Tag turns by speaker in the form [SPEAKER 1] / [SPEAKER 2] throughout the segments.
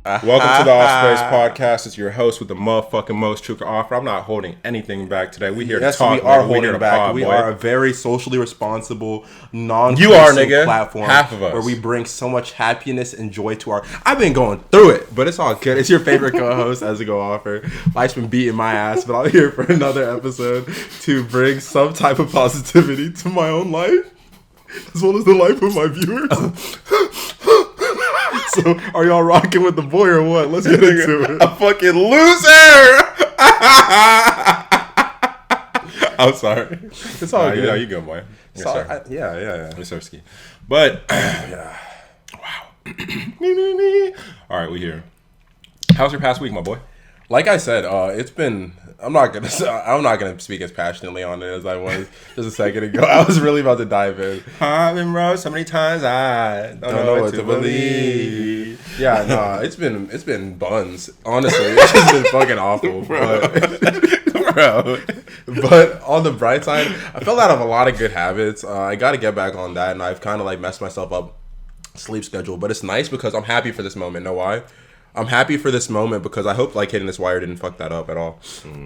[SPEAKER 1] Welcome to the Offspace podcast. It's your host with the motherfucking most true offer. I'm not holding anything back today. We here to talk.
[SPEAKER 2] We are holding back. We are a very socially responsible, platform.
[SPEAKER 1] Half of us.
[SPEAKER 2] Where we bring so much happiness and joy to our. I've been going through it, but it's all good. It's your favorite co-host, as a go offer. Life's been beating my ass, but I'm here for another episode to bring some type of positivity to my own life, as well as the life of my viewers. So, are y'all rocking with the boy or what? Let's get into it.
[SPEAKER 1] A fucking loser! I'm sorry.
[SPEAKER 2] It's all good.
[SPEAKER 1] You know, you good, boy.
[SPEAKER 2] Yes, yeah.
[SPEAKER 1] You're so ski. But, yeah. Wow. All right, we here. How's your past week, my boy?
[SPEAKER 2] Like I said, it's been. I'm not gonna speak as passionately on it as I was just a second ago. I was really about to dive in.
[SPEAKER 1] I've been wrote so many times I don't know what to believe.
[SPEAKER 2] Yeah, no, it's been buns. Honestly, it's just been fucking awful, bro. But on the bright side, I fell out of a lot of good habits. I got to get back on that, and I've kind of like messed myself up sleep schedule. But it's nice because I'm happy for this moment. Know why? I'm happy for this moment because I hope like hitting this wire didn't fuck that up at all.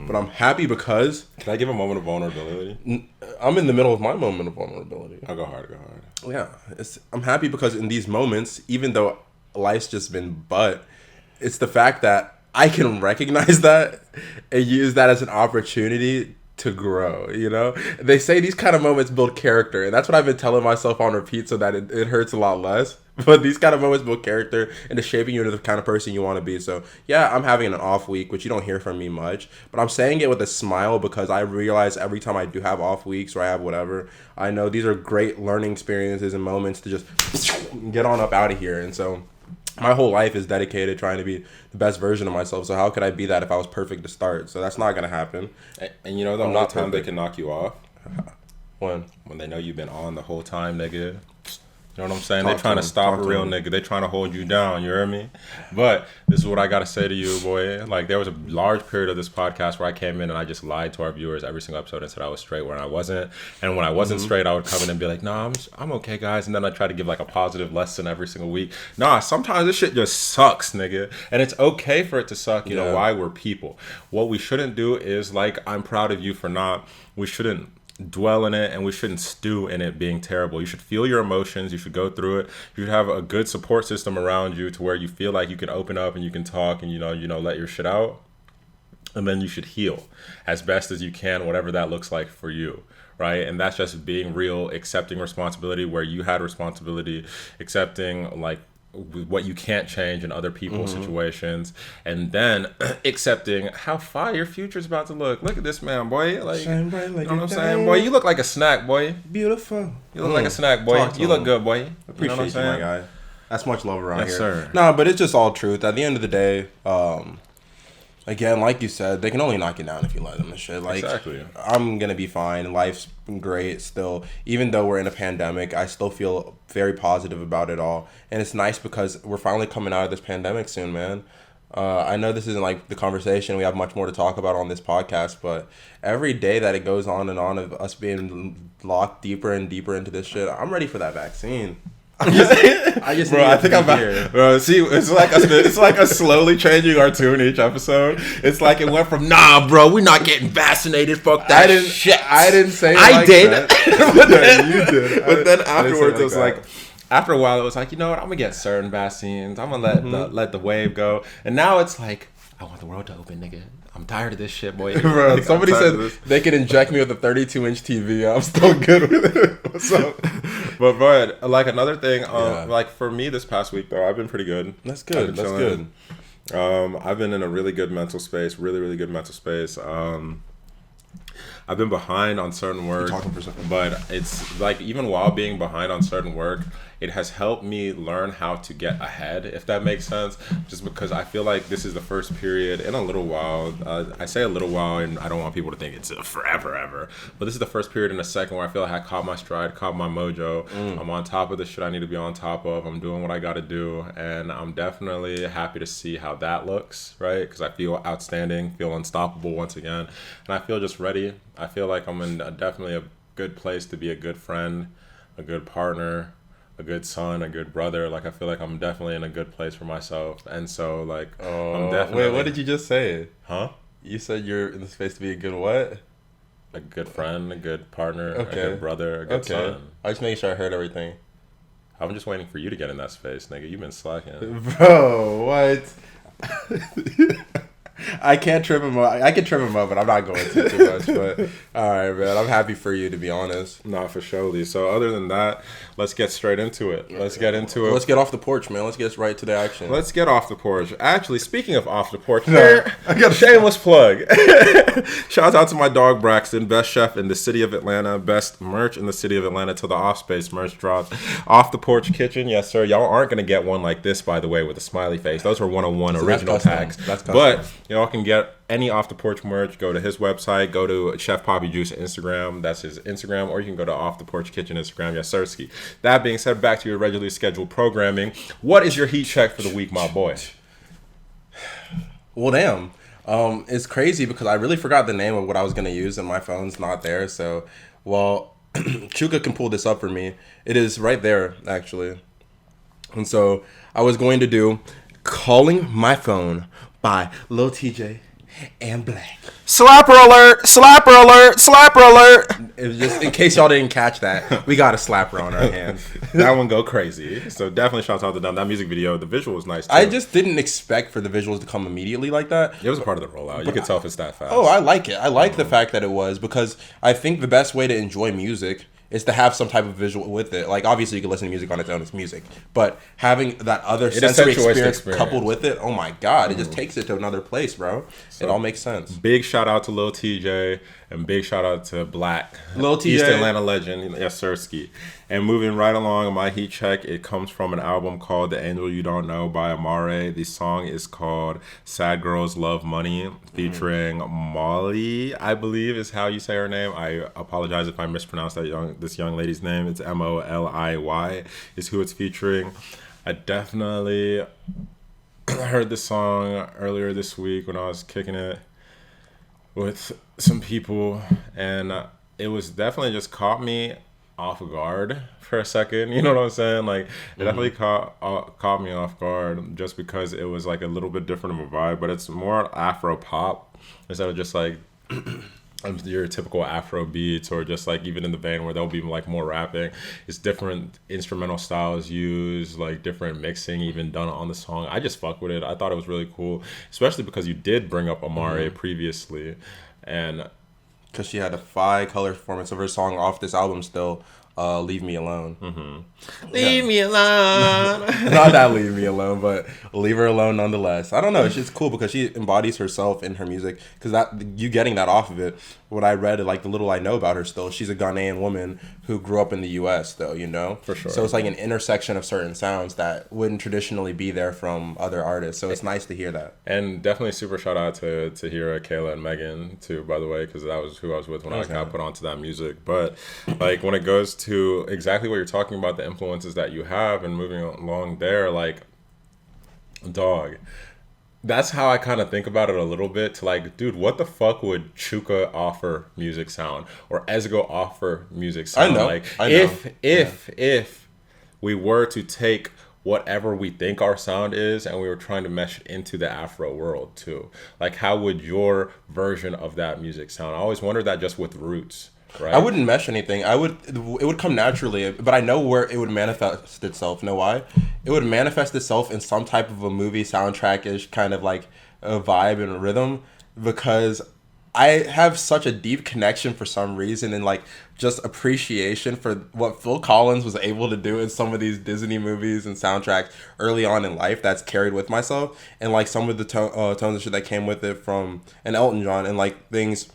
[SPEAKER 2] But I'm happy because...
[SPEAKER 1] Can I give a moment of vulnerability?
[SPEAKER 2] I'm in the middle of my moment of vulnerability.
[SPEAKER 1] I'll go hard.
[SPEAKER 2] Yeah. I'm happy because in these moments, even though life's just been it's the fact that I can recognize that and use that as an opportunity to grow, you know? They say these kind of moments build character, and that's what I've been telling myself on repeat so that it hurts a lot less. But these kind of moments build character into shaping you into the kind of person you want to be. So, yeah, I'm having an off week, which you don't hear from me much. But I'm saying it with a smile because I realize every time I do have off weeks or I have whatever, I know these are great learning experiences and moments to just get on up out of here. And so my whole life is dedicated trying to be the best version of myself. So how could I be that if I was perfect to start? So that's not going to happen.
[SPEAKER 1] And you know the only time they can knock you off?
[SPEAKER 2] When
[SPEAKER 1] they know you've been on the whole time, nigga. You know what I'm saying? They're trying to stop a real nigga. They're trying to hold you down. You hear me? But this is what I got to say to you, boy. Like, there was a large period of this podcast where I came in and I just lied to our viewers every single episode and said I was straight when I wasn't. And when I wasn't straight, I would come in and be like, nah, I'm okay, guys. And then I try to give, like, a positive lesson every single week. Nah, sometimes this shit just sucks, nigga. And it's okay for it to suck. You know why? We're people. What we shouldn't do is, like, I'm proud of you for not. We shouldn't dwell in it and we shouldn't stew in it being terrible. You should feel your emotions. You should go through it. You should have a good support system around you to where you feel like you can open up and you can talk and you know let your shit out. And then you should heal as best as you can, whatever that looks like for you, right? And that's just being real, accepting responsibility where you had responsibility, accepting like what you can't change in other people's situations, and then accepting how fire your future's about to look. Look at this man, boy. Like,
[SPEAKER 2] shine bright like
[SPEAKER 1] you know what I'm saying, boy? You look like a snack, boy.
[SPEAKER 2] Beautiful.
[SPEAKER 1] You look like a snack, boy. You look good, boy.
[SPEAKER 2] Appreciate you, my guy. That's much love around here.
[SPEAKER 1] Sir.
[SPEAKER 2] No, but it's just all truth. At the end of the day, again, like you said, they can only knock you down if you let them and shit. Like,
[SPEAKER 1] exactly.
[SPEAKER 2] I'm going to be fine. Life's great still. Even though we're in a pandemic, I still feel very positive about it all. And it's nice because we're finally coming out of this pandemic soon, man. I know this isn't like the conversation. We have much more to talk about on this podcast, but every day that it goes on and on of us being locked deeper and deeper into this shit, I'm ready for that vaccine. I just
[SPEAKER 1] bro, I think I'm about, bro. See, it's like a slowly changing our tune each episode. It's like it went from nah, bro, we're not getting vaccinated. Fuck that shit.
[SPEAKER 2] I didn't say
[SPEAKER 1] I
[SPEAKER 2] like
[SPEAKER 1] did.
[SPEAKER 2] That.
[SPEAKER 1] But then,
[SPEAKER 2] you did.
[SPEAKER 1] But then afterwards, it was
[SPEAKER 2] like
[SPEAKER 1] like. After a while, it was like, you know what? I'm gonna get certain vaccines. I'm gonna let the wave go. And now it's like, I want the world to open, nigga. I'm tired of this shit, boy.
[SPEAKER 2] Bro, like, somebody said they could inject me with a 32-inch TV. I'm still good with it. What's up?
[SPEAKER 1] But bro, like another thing, like for me this past week though, I've been pretty good.
[SPEAKER 2] That's good. That's good.
[SPEAKER 1] I've been in a really good mental space. Really, really good mental space. I've been behind on certain work, but it's like even while being behind on certain work, it has helped me learn how to get ahead, if that makes sense. Just because I feel like this is the first period in a little while. I say a little while, and I don't want people to think it's forever, ever. But this is the first period in a second where I feel like I caught my stride, caught my mojo. I'm on top of the shit I need to be on top of. I'm doing what I got to do, and I'm definitely happy to see how that looks, right? Because I feel outstanding, feel unstoppable once again, and I feel just ready. I feel like I'm in definitely a good place to be a good friend, a good partner, a a good son, a good brother. Like, I feel like I'm definitely in a good place for myself. And so, like, I'm definitely...
[SPEAKER 2] Wait, what did you just say?
[SPEAKER 1] Huh?
[SPEAKER 2] You said you're in the space to be a good what?
[SPEAKER 1] A good friend, a good partner, a good brother, a good son.
[SPEAKER 2] I just making sure I heard everything.
[SPEAKER 1] I'm just waiting for you to get in that space, nigga. You've been slacking.
[SPEAKER 2] Bro, what? I can't trip him up. I can trip him up, but I'm not going to too much. But all right, man. I'm happy for you, to be honest.
[SPEAKER 1] Not for surely. So other than that, let's get straight into it. Let's get into it.
[SPEAKER 2] Let's get off the porch, man. Let's get right to the action.
[SPEAKER 1] Let's get off the porch. Actually, speaking of off the porch, I got a shameless plug. Shout out to my dog Braxton, best chef in the city of Atlanta, best merch in the city of Atlanta till the Offspace merch drops. Off the porch kitchen, yes sir. Y'all aren't gonna get one like this, by the way, with a smiley face. Those were 101 original packs. But y'all can get any off the porch merch. Go to his website. Go to Chef Poppy Juice Instagram. That's his Instagram, or you can go to Off the Porch Kitchen Instagram. Yes, sirski. That being said, back to your regularly scheduled programming. What is your heat check for the week, my boy?
[SPEAKER 2] Well, damn. It's crazy because I really forgot the name of what I was gonna use, and my phone's not there. So, well, Chuka can pull this up for me. It is right there, actually. And so I was going to do Calling My Phone by Lil Tjay and Black.
[SPEAKER 1] Slapper alert! Slapper alert! Slapper alert!
[SPEAKER 2] It was just in case y'all didn't catch that, we got a slapper on our hands.
[SPEAKER 1] That one go crazy. So definitely shout out to them. That music video, the visual was nice too.
[SPEAKER 2] I just didn't expect for the visuals to come immediately like that.
[SPEAKER 1] It was a part of the rollout. You could tell if it's that fast.
[SPEAKER 2] Oh, I like it. I like the fact that it was, because I think the best way to enjoy music is to have some type of visual with it. Like, obviously, you can listen to music on its own, it's music. But having that other sensory experience coupled with it, oh my God, it just takes it to another place, bro. So, it all makes sense.
[SPEAKER 1] Big shout out to Lil Tjay, and big shout out to Black.
[SPEAKER 2] Lil Tjay.
[SPEAKER 1] East Atlanta legend, yes, sirski. And moving right along, my heat check, it comes from an album called The Angel You Don't Know by Amaarae. The song is called Sad Girls Love Money, featuring Moliy, I believe is how you say her name. I apologize if I mispronounced this young lady's name. It's Moliy is who it's featuring. I definitely heard this song earlier this week when I was kicking it with some people, and it was definitely just caught me off guard for a second. You know what I'm saying? Like, it definitely caught me off guard just because it was like a little bit different of a vibe, but it's more Afro pop instead of just like your typical Afro beats, or just like even in the vein where they'll be like more rapping. It's different instrumental styles used, like different mixing even done on the song. I just fuck with it. I thought it was really cool, especially because you did bring up Amaarae previously, and
[SPEAKER 2] because she had a 5-color performance of her song off this album still, Leave Me Alone.
[SPEAKER 1] Leave me alone.
[SPEAKER 2] Not that Leave Me Alone, but leave her alone nonetheless. I don't know. It's just cool because she embodies herself in her music. Because that, you getting that off of it, what I read, like the little I know about her still, she's a Ghanaian woman who grew up in the U.S. though, you know?
[SPEAKER 1] For sure.
[SPEAKER 2] So it's like an intersection of certain sounds that wouldn't traditionally be there from other artists. So it's nice to hear that.
[SPEAKER 1] And definitely super shout out to Tahira, Kayla, and Megan too, by the way, because that was who I was with when I got put onto that music. But like when it goes to exactly what you're talking about, the influences that you have and moving along there, like, dog, that's how I kind of think about it a little bit. To like, dude, what the fuck would Chuka offer music sound, or Esgo offer music sound? If we were to take whatever we think our sound is and we were trying to mesh it into the Afro world too, like, how would your version of that music sound? I always wondered that just with Roots. Right.
[SPEAKER 2] I wouldn't mesh anything. It would come naturally, but I know where it would manifest itself. Know why? It would manifest itself in some type of a movie soundtrack-ish kind of like a vibe and a rhythm, because I have such a deep connection for some reason and like just appreciation for what Phil Collins was able to do in some of these Disney movies and soundtracks early on in life that's carried with myself, and like some of the tones and shit that came with it from and Elton John and like things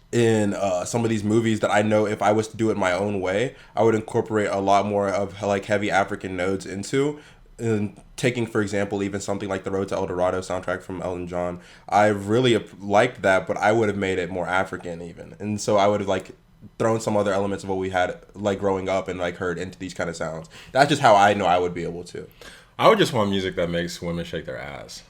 [SPEAKER 2] in some of these movies that I know if I was to do it my own way, I would incorporate a lot more of like heavy African notes into. And taking, for example, even something like the Road to El Dorado soundtrack from Elton John, I really liked that, but I would have made it more African even. And so I would have like thrown some other elements of what we had like growing up and like heard into these kind of sounds. That's just how I know I would be able to.
[SPEAKER 1] I would just want music that makes women shake their ass.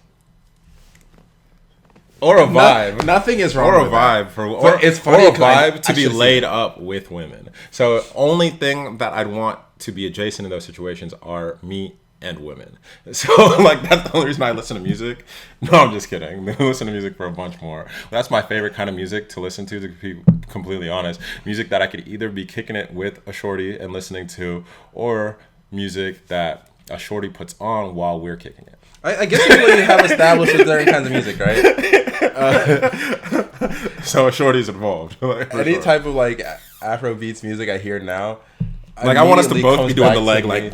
[SPEAKER 1] Or a vibe.
[SPEAKER 2] Nothing is wrong with that.
[SPEAKER 1] Or it's funny, or a vibe to be laid up with women. So only thing that I'd want to be adjacent in those situations are me and women. So like that's the only reason I listen to music. No, I'm just kidding. I listen to music for a bunch more. That's my favorite kind of music to listen to be completely honest. Music that I could either be kicking it with a shorty and listening to, or music that a shorty puts on while we're kicking it.
[SPEAKER 2] I guess you really have established certain kinds of music, right?
[SPEAKER 1] So a shorty's involved.
[SPEAKER 2] Any type of like Afro beats music I hear now,
[SPEAKER 1] like I want us to both be doing the leg like.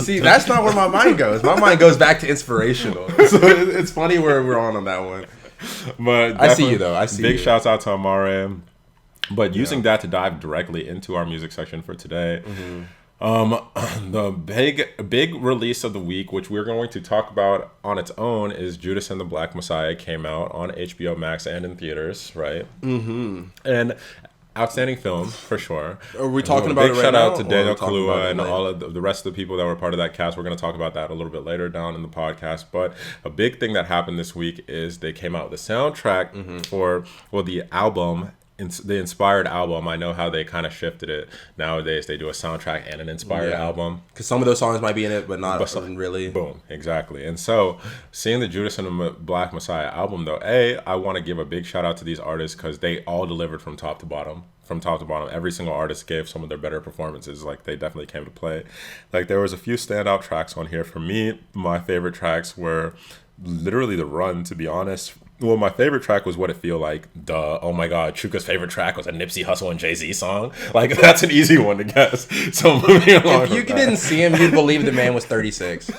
[SPEAKER 2] See, that's not where my mind goes. My mind goes back to inspirational. So it's funny where we're on that one.
[SPEAKER 1] But
[SPEAKER 2] I see you though. I see.
[SPEAKER 1] Big
[SPEAKER 2] you.
[SPEAKER 1] shouts out to Amaarae. But using that to dive directly into our music section for today. The big release of the week, which we're going to talk about on its own, is Judas and the Black Messiah. Came out on HBO Max and in theaters, right? And outstanding film for sure.
[SPEAKER 2] Are we talking about it right now?
[SPEAKER 1] Big shout out to Daniel Kaluuya and all of the rest of the people that were part of that cast. We're going to talk about that a little bit later down in the podcast. But a big thing that happened this week is they came out with the soundtrack for the album. The inspired album. I know how they kind of shifted it nowadays. They do a soundtrack and an inspired album,
[SPEAKER 2] because some of those songs might be in it but not really.
[SPEAKER 1] Boom, exactly. And so seeing the Judas and the Black Messiah album though, I want to give a big shout out to these artists because they all delivered from top to bottom. Every single artist gave some of their better performances. Like they definitely came to play. Like there was a few standout tracks on here for me. My favorite tracks were literally The Run, to be honest. Well, my favorite track was What It Feel Like. Duh. Oh my God. Chuka's favorite track was a Nipsey Hussle and Jay-Z song. Like, that's an easy one to guess. So moving along.
[SPEAKER 2] If you didn't see him, you'd believe the man was 36.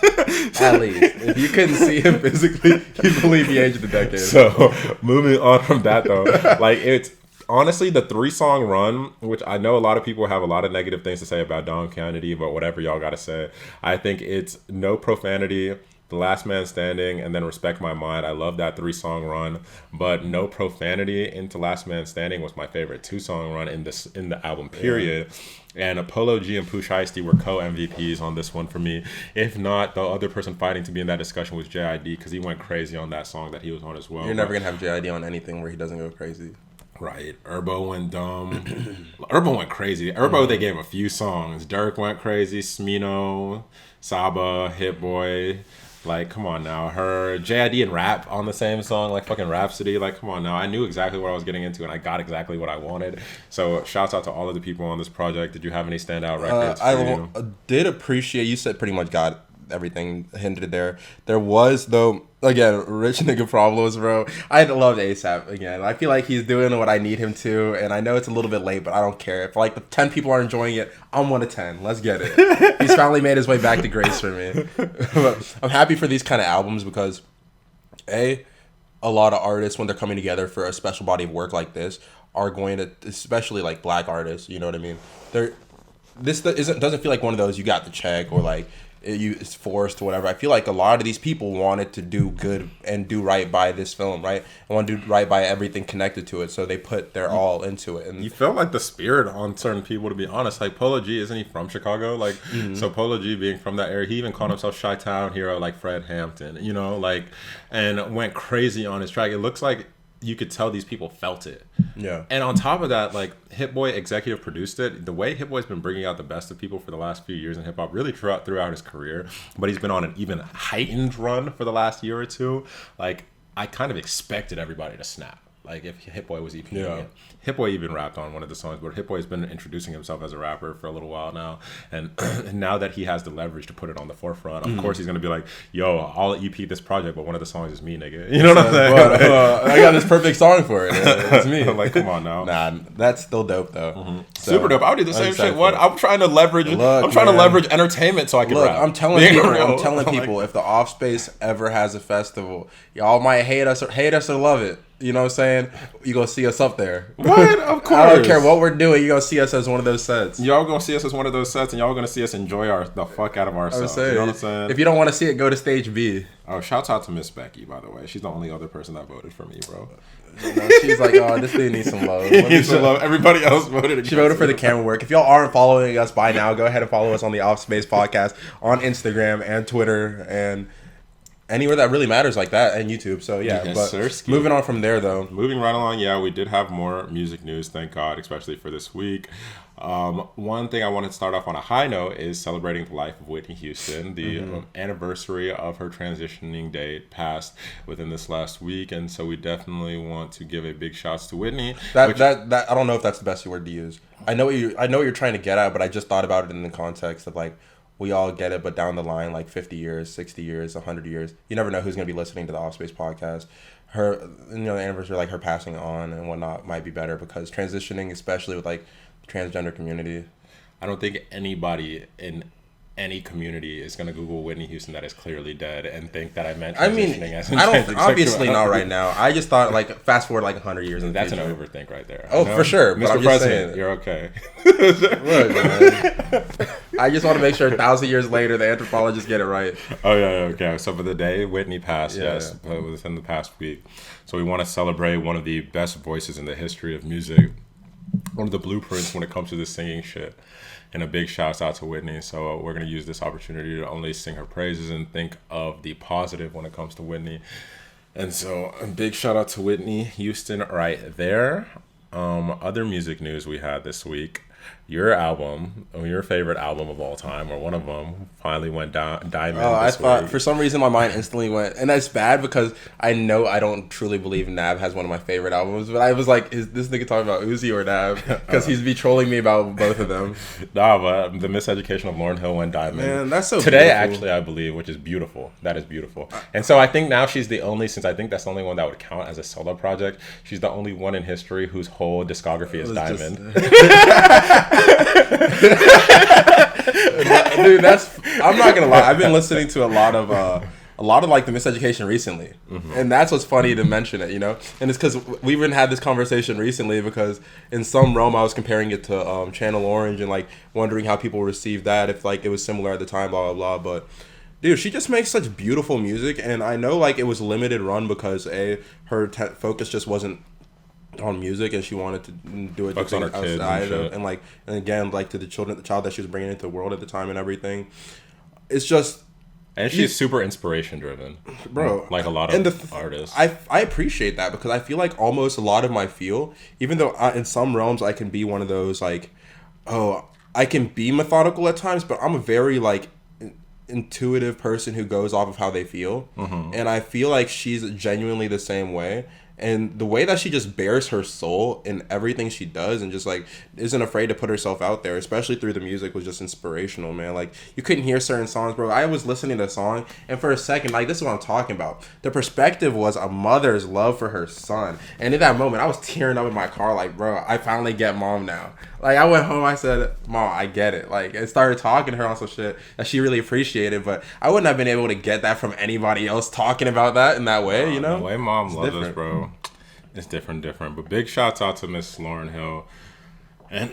[SPEAKER 2] At least. If you couldn't see him physically, you'd believe the age of the decade.
[SPEAKER 1] So moving on from that though, like it's honestly the 3-song run, which I know a lot of people have a lot of negative things to say about Dom Kennedy, but whatever y'all gotta say. I think it's no profanity, The Last Man Standing, and then Respect My Mind. I love that 3-song run, but no profanity into Last Man Standing was my favorite 2-song run in the album period. And Apollo G and Pooh Shiesty were co-MVPs on this one for me. If not, the other person fighting to be in that discussion was JID, because he went crazy on that song that he was on as well.
[SPEAKER 2] You're never gonna have JID on anything where he doesn't go crazy.
[SPEAKER 1] Right. Herbo went dumb. Herbo went crazy. Herbo, they gave a few songs. Dirk went crazy. Smino, Saba, Hit Boy. Like, come on now. Her, JID and Rap on the same song, like fucking Rhapsody. Like, come on now. I knew exactly what I was getting into, and I got exactly what I wanted. So, shouts out to all of the people on this project. Did you have any standout records?
[SPEAKER 2] I did appreciate, you said pretty much got everything hinted there. There was, though, again, Rich Nigga Problems, bro. I loved ASAP again. I feel like he's doing what I need him to, and I know it's a little bit late, but I don't care. If like the 10 people are enjoying it, I'm 1 of 10. Let's get it. He's finally made his way back to grace for me. But I'm happy for these kind of albums because, a lot of artists, when they're coming together for a special body of work like this, are going to, especially like black artists, you know what I mean? Doesn't feel like one of those you got the check or like it's forced or whatever. I feel like a lot of these people wanted to do good and do right by this film, right? And want to do right by everything connected to it, so they put their all into it. And
[SPEAKER 1] you felt like the spirit on certain people, to be honest. Like Polo G, isn't he from Chicago? Like, so Polo G being from that area, he even called himself Chi-Town hero, like Fred Hampton, you know, like, and went crazy on his track. It looks like you could tell these people felt it.
[SPEAKER 2] Yeah.
[SPEAKER 1] And on top of that, like Hit Boy executive produced it. The way Hit Boy's been bringing out the best of people for the last few years in hip hop, really throughout his career, but he's been on an even heightened run for the last year or two. Like I kind of expected everybody to snap. Like if Hit Boy was EPing it. Hit Boy even rapped on one of the songs, but Hit Boy's been introducing himself as a rapper for a little while now, and now that he has the leverage to put it on the forefront, of course he's gonna be like, "Yo, I'll EP this project, but one of the songs is me, nigga." You know what I'm saying?
[SPEAKER 2] But, I got this perfect song for it. It's me.
[SPEAKER 1] Like, come on now.
[SPEAKER 2] Nah, that's still dope though. So,
[SPEAKER 1] super dope. I would do the same shit. What? I'm trying to leverage. Leverage entertainment so I can rap.
[SPEAKER 2] I'm telling people, if the Offspace ever has a festival, y'all might hate us or love it. You know what I'm saying? You gonna see us up there.
[SPEAKER 1] What? Of course.
[SPEAKER 2] I don't care what we're doing. You gonna see us as one of those sets.
[SPEAKER 1] Y'all gonna see us as one of those sets, and y'all gonna see us enjoy the fuck out of ourselves. You know what I'm saying?
[SPEAKER 2] If you don't want to see it, go to stage B.
[SPEAKER 1] Oh, shouts out to Miss Becky, by the way. She's the only other person that voted for me, bro.
[SPEAKER 2] You know, she's like, oh, this dude needs some love.
[SPEAKER 1] Everybody else voted.
[SPEAKER 2] She voted for the camera work. If y'all aren't following us by now, go ahead and follow us on the Offspace podcast on Instagram and Twitter and anywhere that really matters like that, and YouTube. So yeah,
[SPEAKER 1] Yes,
[SPEAKER 2] but
[SPEAKER 1] sir.
[SPEAKER 2] moving on from there though.
[SPEAKER 1] Moving right along, yeah, we did have more music news, thank God, especially for this week. One thing I wanted to start off on a high note is celebrating the life of Whitney Houston. The anniversary of her transitioning date passed within this last week, and so we definitely want to give a big shout to Whitney.
[SPEAKER 2] That I don't know if that's the best word to use. I know what you're trying to get at, but I just thought about it in the context of like, we all get it, but down the line, like 50 years, 60 years, 100 years, you never know who's going to be listening to the Offspace podcast. Her, the anniversary, like her passing on and whatnot, might be better because transitioning, especially with like the transgender community.
[SPEAKER 1] I don't think anybody in any community is going to Google Whitney Houston that is clearly dead and think that I meant transitioning as
[SPEAKER 2] I don't, obviously not right now. I just thought like fast forward like 100 years.
[SPEAKER 1] That's an overthink right there.
[SPEAKER 2] Oh, for sure.
[SPEAKER 1] Mr.
[SPEAKER 2] I'm
[SPEAKER 1] President, you're okay.
[SPEAKER 2] Look, man. I just want to make sure 1,000 years later the anthropologists get it right.
[SPEAKER 1] Oh, yeah, okay. So for the day Whitney passed, yes, within the past week. So we want to celebrate one of the best voices in the history of music, one of the blueprints when it comes to this singing shit. And a big shout out to Whitney. So we're going to use this opportunity to only sing her praises and think of the positive when it comes to Whitney. And so a big shout out to Whitney Houston right there. Other music news we had this week. Your album, your favorite album of all time, or one of them, finally went diamond.
[SPEAKER 2] I thought, for some reason, my mind instantly went, and that's bad because I know I don't truly believe Nav has one of my favorite albums, but I was like, is this nigga talking about Uzi or Nav? Because he's be trolling me about both of them.
[SPEAKER 1] Nah, but the Miseducation of Lauryn Hill went diamond.
[SPEAKER 2] Man, that's so
[SPEAKER 1] today,
[SPEAKER 2] beautiful.
[SPEAKER 1] actually, I believe, which is beautiful. That is beautiful. And so I think now she's the only, since I think that's the only one that would count as a solo project, she's the only one in history whose whole discography is diamond.
[SPEAKER 2] Dude, I'm not gonna lie, I've been listening to a lot of like the Miseducation recently, and that's what's funny to mention it, and it's because we even had this conversation recently because in some realm I was comparing it to Channel Orange and like wondering how people received that, if like it was similar at the time, blah blah blah. But dude, she just makes such beautiful music, and I know like it was limited run because her focus just wasn't on music, and she wanted to do it
[SPEAKER 1] on her kids
[SPEAKER 2] and again like to the child that she was bringing into the world at the time and everything. It's just,
[SPEAKER 1] and she's super inspiration driven,
[SPEAKER 2] bro,
[SPEAKER 1] like a lot of artists.
[SPEAKER 2] I appreciate that because I feel like almost a lot of my feel, even though in some realms I can be one of those like, I can be methodical at times, but I'm a very like intuitive person who goes off of how they feel, and I feel like she's genuinely the same way. And the way that she just bears her soul in everything she does and just like isn't afraid to put herself out there, especially through the music, was just inspirational, man. Like you couldn't hear certain songs, bro. I was listening to a song and for a second, like this is what I'm talking about. The perspective was a mother's love for her son. And in that moment, I was tearing up in my car like, bro, I finally get mom now. Like I went home, I said, Mom, I get it. Like I started talking to her on some shit that she really appreciated, but I wouldn't have been able to get that from anybody else talking about that in that way,
[SPEAKER 1] The way mom loves us, bro. It's different. But big shouts out to Miss Lauryn Hill. And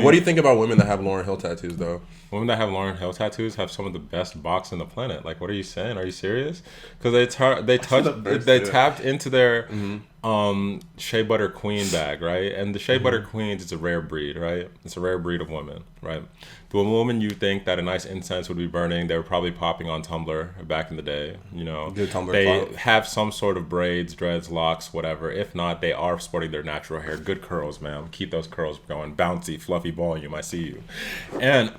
[SPEAKER 2] what do you think about women that have Lauryn Hill tattoos, though?
[SPEAKER 1] Women that have Lauryn Hill tattoos have some of the best box on the planet. Like, what are you saying? Are you serious? Because they tapped into their Shea Butter Queen bag, right? And the Shea Butter Queens, it's a rare breed, right? It's a rare breed of women, right? The woman you think that a nice incense would be burning, they were probably popping on Tumblr back in the day,
[SPEAKER 2] Good Tumblr
[SPEAKER 1] they
[SPEAKER 2] clout.
[SPEAKER 1] have some sort of braids, dreads, locks, whatever. If not, they are sporting their natural hair. Good curls, man. Keep those curls going. Bouncy, fluffy volume. I see you. And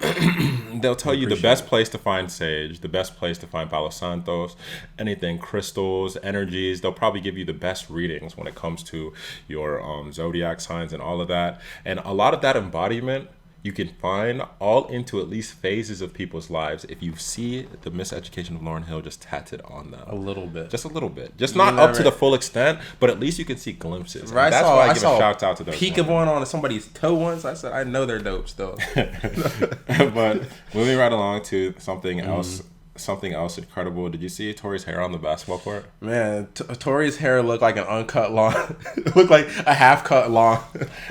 [SPEAKER 1] they'll tell you the best place to find sage, the best place to find Palo Santos, anything, crystals, energies. They'll probably give you the best readings when it comes to your zodiac signs and all of that. And a lot of that embodiment you can find all into at least phases of people's lives if you see the Miseducation of Lauryn Hill just tatted on them.
[SPEAKER 2] A little bit.
[SPEAKER 1] Just a little bit. Just not up to the full extent, but at least you can see glimpses.
[SPEAKER 2] Right,
[SPEAKER 1] that's why I give a shout out to those.
[SPEAKER 2] Peek of one on somebody's toe once. I said, I know they're dope still.
[SPEAKER 1] But moving right along to something else. Something else incredible. Did you see Tori's hair on the basketball court?
[SPEAKER 2] Man, Tori's hair looked like an uncut lawn. It looked like a half-cut lawn.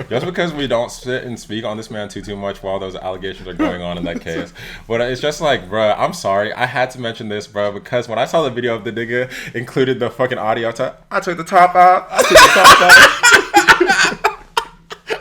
[SPEAKER 1] Just because we don't sit and speak on this man too much while those allegations are going on in that case. But it's just like, bruh, I'm sorry. I had to mention this, bruh, because when I saw the video of the nigga included the fucking audio, I took the top out.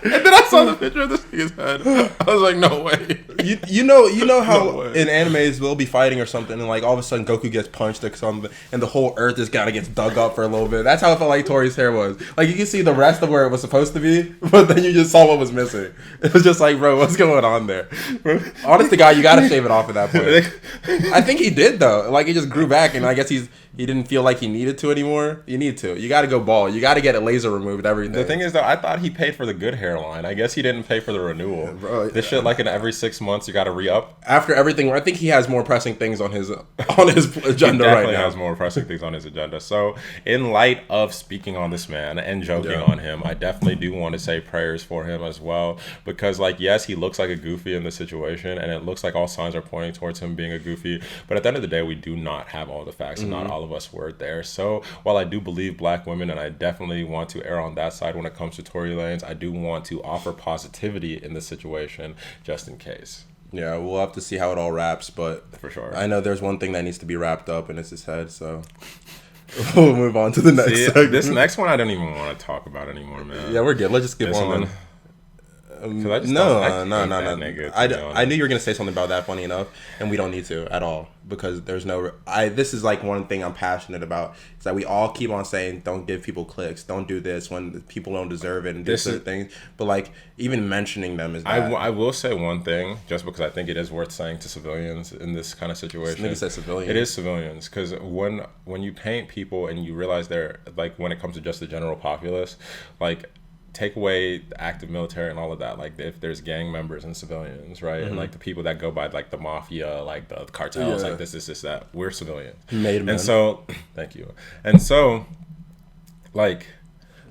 [SPEAKER 1] And then I saw the picture of this nigga's head. I was like, no way.
[SPEAKER 2] You know how in animes we'll be fighting or something, and like all of a sudden Goku gets punched or something, and the whole earth just kind of gets dug up for a little bit. That's how it felt like Tori's hair was. Like you can see the rest of where it was supposed to be, but then you just saw what was missing. It was just like, bro, what's going on there? Honest to God, you gotta shave it off at that point. I think he did though. Like it just grew back, and I guess he didn't feel like he needed to anymore. You need to. You got to go bald. You got to get a laser removed. Everything.
[SPEAKER 1] The thing is, though, I thought he paid for the good hairline. I guess he didn't pay for the renewal. Yeah, bro, this shit, like in every 6 months, you got to re-up.
[SPEAKER 2] After everything, I think he has more pressing things on his agenda
[SPEAKER 1] he
[SPEAKER 2] right
[SPEAKER 1] definitely
[SPEAKER 2] now.
[SPEAKER 1] Has more pressing things on his agenda. So, in light of speaking on this man and joking on him, I definitely do want to say prayers for him as well. Because, like, yes, he looks like a goofy in this situation, and it looks like all signs are pointing towards him being a goofy. But at the end of the day, we do not have all the facts, and not all of us were there. So while I do believe black women, and I definitely want to err on that side when it comes to Tory Lanez, I do want to offer positivity in this situation just in case.
[SPEAKER 2] Yeah, we'll have to see how it all wraps, but
[SPEAKER 1] for sure,
[SPEAKER 2] I know there's one thing that needs to be wrapped up, and it's his head. So we'll move on to the next segment.
[SPEAKER 1] This next one I don't even want to talk about anymore, man.
[SPEAKER 2] Yeah, we're good. Let's just skip on. I knew you were gonna say something about that. Funny enough, and we don't need to at all because there's no. This is like one thing I'm passionate about is that we all keep on saying don't give people clicks, don't do this when people don't deserve it, and do certain things. But like even mentioning them is.
[SPEAKER 1] I will say one thing just because I think it is worth saying to civilians in this kind of situation.
[SPEAKER 2] Nigga said civilians.
[SPEAKER 1] It is civilians because when you paint people and you realize they're like when it comes to just the general populace, like. Take away the active military and all of that, like if there's gang members and civilians, right, and like the people that go by like the mafia, like the cartels, like this, that, we're civilians.
[SPEAKER 2] Made men.
[SPEAKER 1] And so, thank you. And so, like,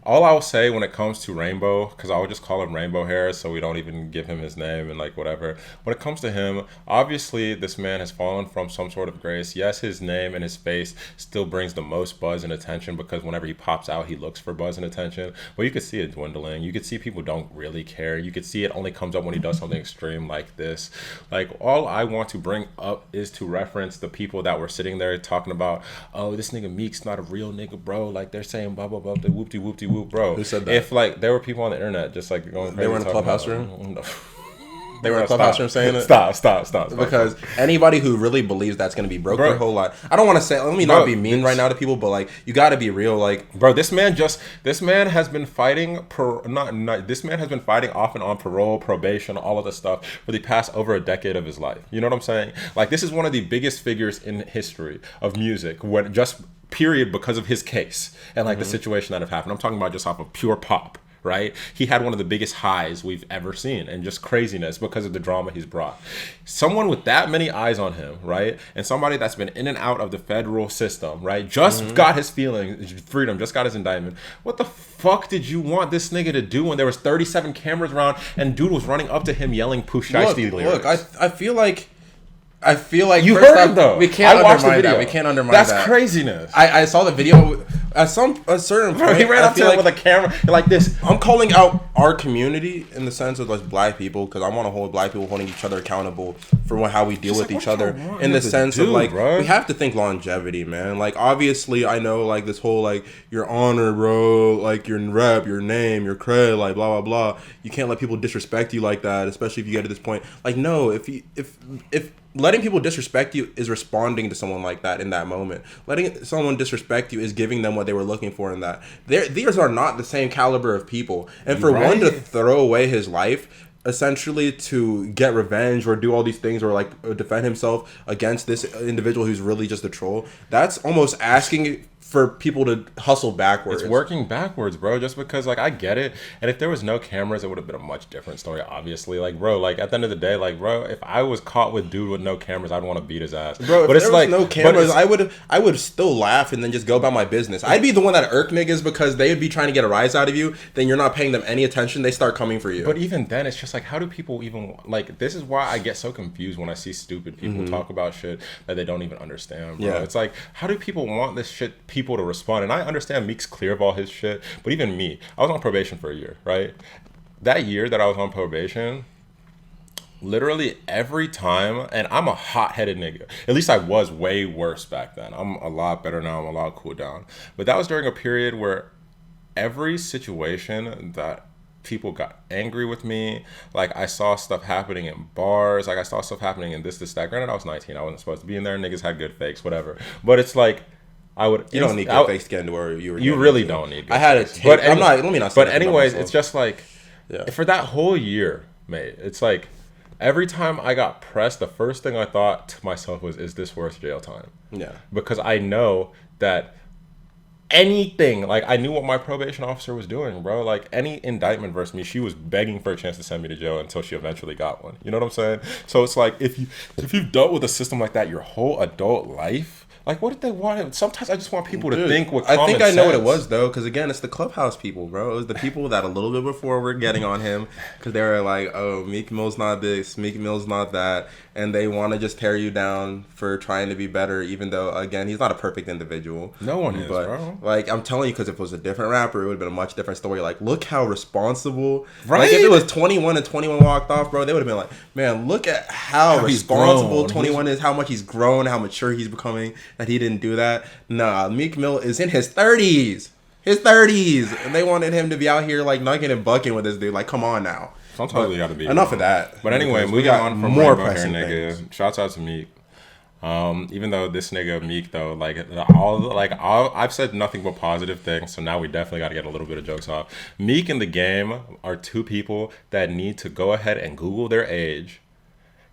[SPEAKER 1] all I'll say when it comes to Rainbow, because I'll just call him Rainbow Hair so we don't even give him his name and like whatever. When it comes to him, obviously this man has fallen from some sort of grace. Yes, his name and his face still brings the most buzz and attention because whenever he pops out, he looks for buzz and attention. But you could see it dwindling. You could see people don't really care. You could see it only comes up when he does something extreme like this. Like all I want to bring up is to reference the people that were sitting there talking about, oh, this nigga Meek's not a real nigga, bro. Like they're saying blah, blah, blah, the whoop-de-whoop-de-whoop. Bro,
[SPEAKER 2] who said that?
[SPEAKER 1] If like there were people on the internet just like going crazy,
[SPEAKER 2] they were in the clubhouse room.
[SPEAKER 1] No.
[SPEAKER 2] They were in the clubhouse room saying it.
[SPEAKER 1] Stop.
[SPEAKER 2] Because anybody who really believes that's gonna be broke their whole life. I don't want to say. Let me not be mean right now to people, but like you got to be real. Like,
[SPEAKER 1] bro, this man has been fighting this man has been fighting off and on parole, probation, all of this stuff for the past over a decade of his life. You know what I'm saying? Like this is one of the biggest figures in history of music. When just. Period, because of his case and like the situation that have happened. I'm talking about just off of pure pop, right? He had one of the biggest highs we've ever seen and just craziness because of the drama he's brought. Someone with that many eyes on him, right? And somebody that's been in and out of the federal system, right? Just got his freedom, just got his indictment. What the fuck did you want this nigga to do when there was 37 cameras around and dude was running up to him yelling Pooh Shiesty lyrics?
[SPEAKER 2] Look, I feel like
[SPEAKER 1] you heard him though.
[SPEAKER 2] We can't undermine that. We can't undermine that.
[SPEAKER 1] That's craziness.
[SPEAKER 2] I saw the video at a certain point.
[SPEAKER 1] He ran up to him with a camera like this.
[SPEAKER 2] I'm calling out our community in the sense of like black people because I want to hold black people holding each other accountable for how we deal with each other. In the sense of like we have to think longevity, man. Like obviously I know like this whole like your honor, bro, like your rep, your name, your cred, like blah blah blah. You can't let people disrespect you like that, especially if you get to this point. Like no, if letting people disrespect you is responding to someone like that in that moment. Letting someone disrespect you is giving them what they were looking for in that. These are not the same caliber of people. And for one to throw away his life, essentially to get revenge or do all these things or like defend himself against this individual who's really just a troll, that's almost asking for people to hustle backwards.
[SPEAKER 1] It's working backwards, bro, just because, like, I get it. And if there was no cameras, it would have been a much different story, obviously. Like, bro, like, at the end of the day, like, bro, if I was caught with dude with no cameras, I'd want to beat his ass.
[SPEAKER 2] Bro, if there was no cameras, I would still laugh and then just go about my business. I'd be the one that irk niggas because they would be trying to get a rise out of you. Then you're not paying them any attention. They start coming for you.
[SPEAKER 1] But even then, it's just like, how do people even, like, this is why I get so confused when I see stupid people talk about shit that they don't even understand, bro. Yeah. It's like, how do people want this shit, people to respond? And I understand Meek's clear of all his shit, but even me, I was on probation for a year, right? That year that I was on probation, literally every time, and I'm a hot-headed nigga. At least I was way worse back then. I'm a lot better now. I'm a lot cooled down. But that was during a period where every situation that people got angry with me. Like, I saw stuff happening in bars. Like, I saw stuff happening in this, that. Granted, I was 19. I wasn't supposed to be in there. Niggas had good fakes, whatever. But it's like, you don't need good fakes to get into where you were. You really don't need good
[SPEAKER 2] I had a tape. But let me not say
[SPEAKER 1] But anyways, it's just like, for that whole year, mate, it's like, every time I got pressed, the first thing I thought to myself was, is this worth jail time?
[SPEAKER 2] Yeah.
[SPEAKER 1] Because I know that anything, like, I knew what my probation officer was doing, bro. Like, any indictment versus me, she was begging for a chance to send me to jail until she eventually got one. You know what I'm saying? So it's like, if you've dealt with a system like that your whole adult life, like, what did they want? Sometimes I just want people to think with common sense.
[SPEAKER 2] I know what it was, though, because, again, it's the Clubhouse people, bro. It was the people that a little bit before were getting on him because they were like, oh, Meek Mill's not this, Meek Mill's not that, and they want to just tear you down for trying to be better, even though, again, he's not a perfect individual.
[SPEAKER 1] No one is, bro.
[SPEAKER 2] Like, I'm telling you, because if it was a different rapper, it would have been a much different story. Like, look how responsible. Right? Like, if it was 21 and 21 walked off, bro, they would have been like, man, look at how responsible 21 is, how much he's grown, how mature he's becoming, that he didn't do that. Nah, Meek Mill is in his 30s. And they wanted him to be out here, like, nugging and bucking with this dude. Like, come on now.
[SPEAKER 1] Sometimes you gotta be.
[SPEAKER 2] Enough of that.
[SPEAKER 1] But anyway, we got on from more pressing here, nigga. Shouts out to Meek. Even though this nigga Meek, though, I've said nothing but positive things, so now we definitely got to get a little bit of jokes off. Meek and The Game are two people that need to go ahead and Google their age,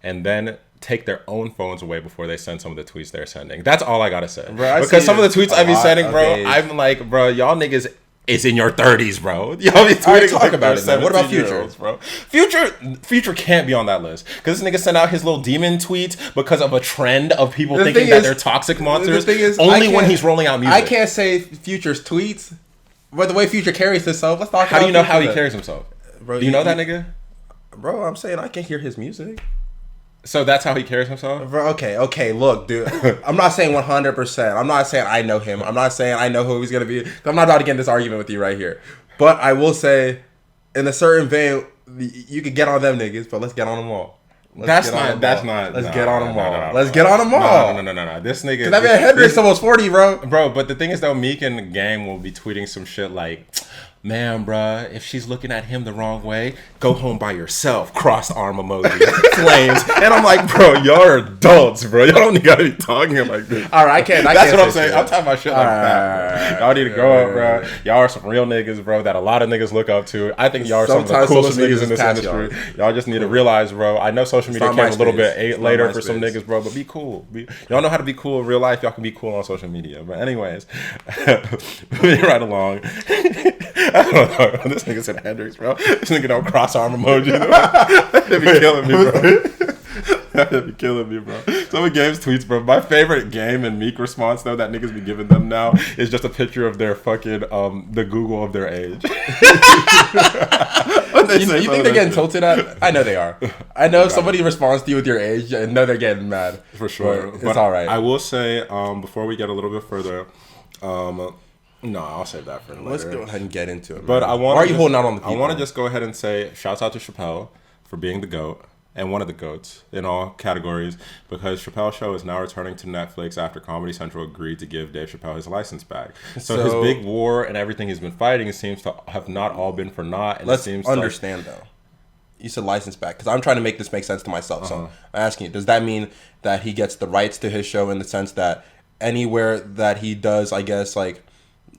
[SPEAKER 1] and then take their own phones away before they send some of the tweets they're sending. That's all I gotta say. Bro, because some of the tweets I be sending, bro, I'm like, bro, y'all niggas is in your 30s, bro. Y'all be tweeting
[SPEAKER 2] talk about it, man. What about Future?
[SPEAKER 1] Bro? Future can't be on that list. Because this nigga sent out his little demon tweets because of a trend of people thinking that they're toxic monsters. The thing is, only when he's rolling out music.
[SPEAKER 2] I can't say Future's tweets, but the way Future carries himself, let's talk about
[SPEAKER 1] how do you know how he carries himself? Bro, do you know that nigga?
[SPEAKER 2] Bro, I'm saying I can hear his music.
[SPEAKER 1] So that's how he carries himself?
[SPEAKER 2] Bro, okay, look, dude. I'm not saying 100%. I'm not saying I know him. I'm not saying I know who he's going to be. I'm not about to get in this argument with you right here. But I will say, in a certain vein, you could get on them niggas, but let's get on them all.
[SPEAKER 1] Let's get on them all. No. This nigga.
[SPEAKER 2] Because that man Hendrix almost 40, bro.
[SPEAKER 1] Bro, but the thing is, though, Meek and The Game will be tweeting some shit like, man, bruh, if she's looking at him the wrong way, go home by yourself. Crossed arm emoji. Flames. And I'm like, bro, y'all are adults, bro. Y'all don't gotta be talking like this.
[SPEAKER 2] All right, I can't.
[SPEAKER 1] That's what I'm saying. I'm talking about shit like that, bro. Y'all need to grow up, bro. Y'all are some real niggas, bro, that a lot of niggas look up to. I think y'all are some of the coolest niggas in this industry. Y'all just need to realize, bro, I know social media came a little bit later for some niggas, bro, but be cool. Y'all know how to be cool in real life. Y'all can be cool on social media. But anyways, moving right along. I don't know. This nigga said Hendrix, bro. This nigga don't cross arm emoji. That'd be killing me, bro. That'd be killing me, bro. Some of Game's tweets, bro. My favorite Game and Meek response, though, that niggas be giving them now is just a picture of their fucking, the Google of their age.
[SPEAKER 2] You think they're getting tilted at? I know they are. I know if somebody responds to you with your age, I know they're getting mad.
[SPEAKER 1] For sure.
[SPEAKER 2] It's all right.
[SPEAKER 1] I will say, before we get a little bit further, no, I'll save that for later.
[SPEAKER 2] Let's go ahead and get into it.
[SPEAKER 1] But
[SPEAKER 2] man. Why are you holding out on the people?
[SPEAKER 1] I want to just go ahead and say shouts out to Chappelle for being the GOAT and one of the GOATs in all categories, because Chappelle's show is now returning to Netflix after Comedy Central agreed to give Dave Chappelle his license back. So his big war and everything he's been fighting seems to have not all been for naught. And
[SPEAKER 2] let's understand though. You said license back because I'm trying to make this make sense to myself. So I'm asking you, does that mean that he gets the rights to his show in the sense that anywhere that he does, I guess, like,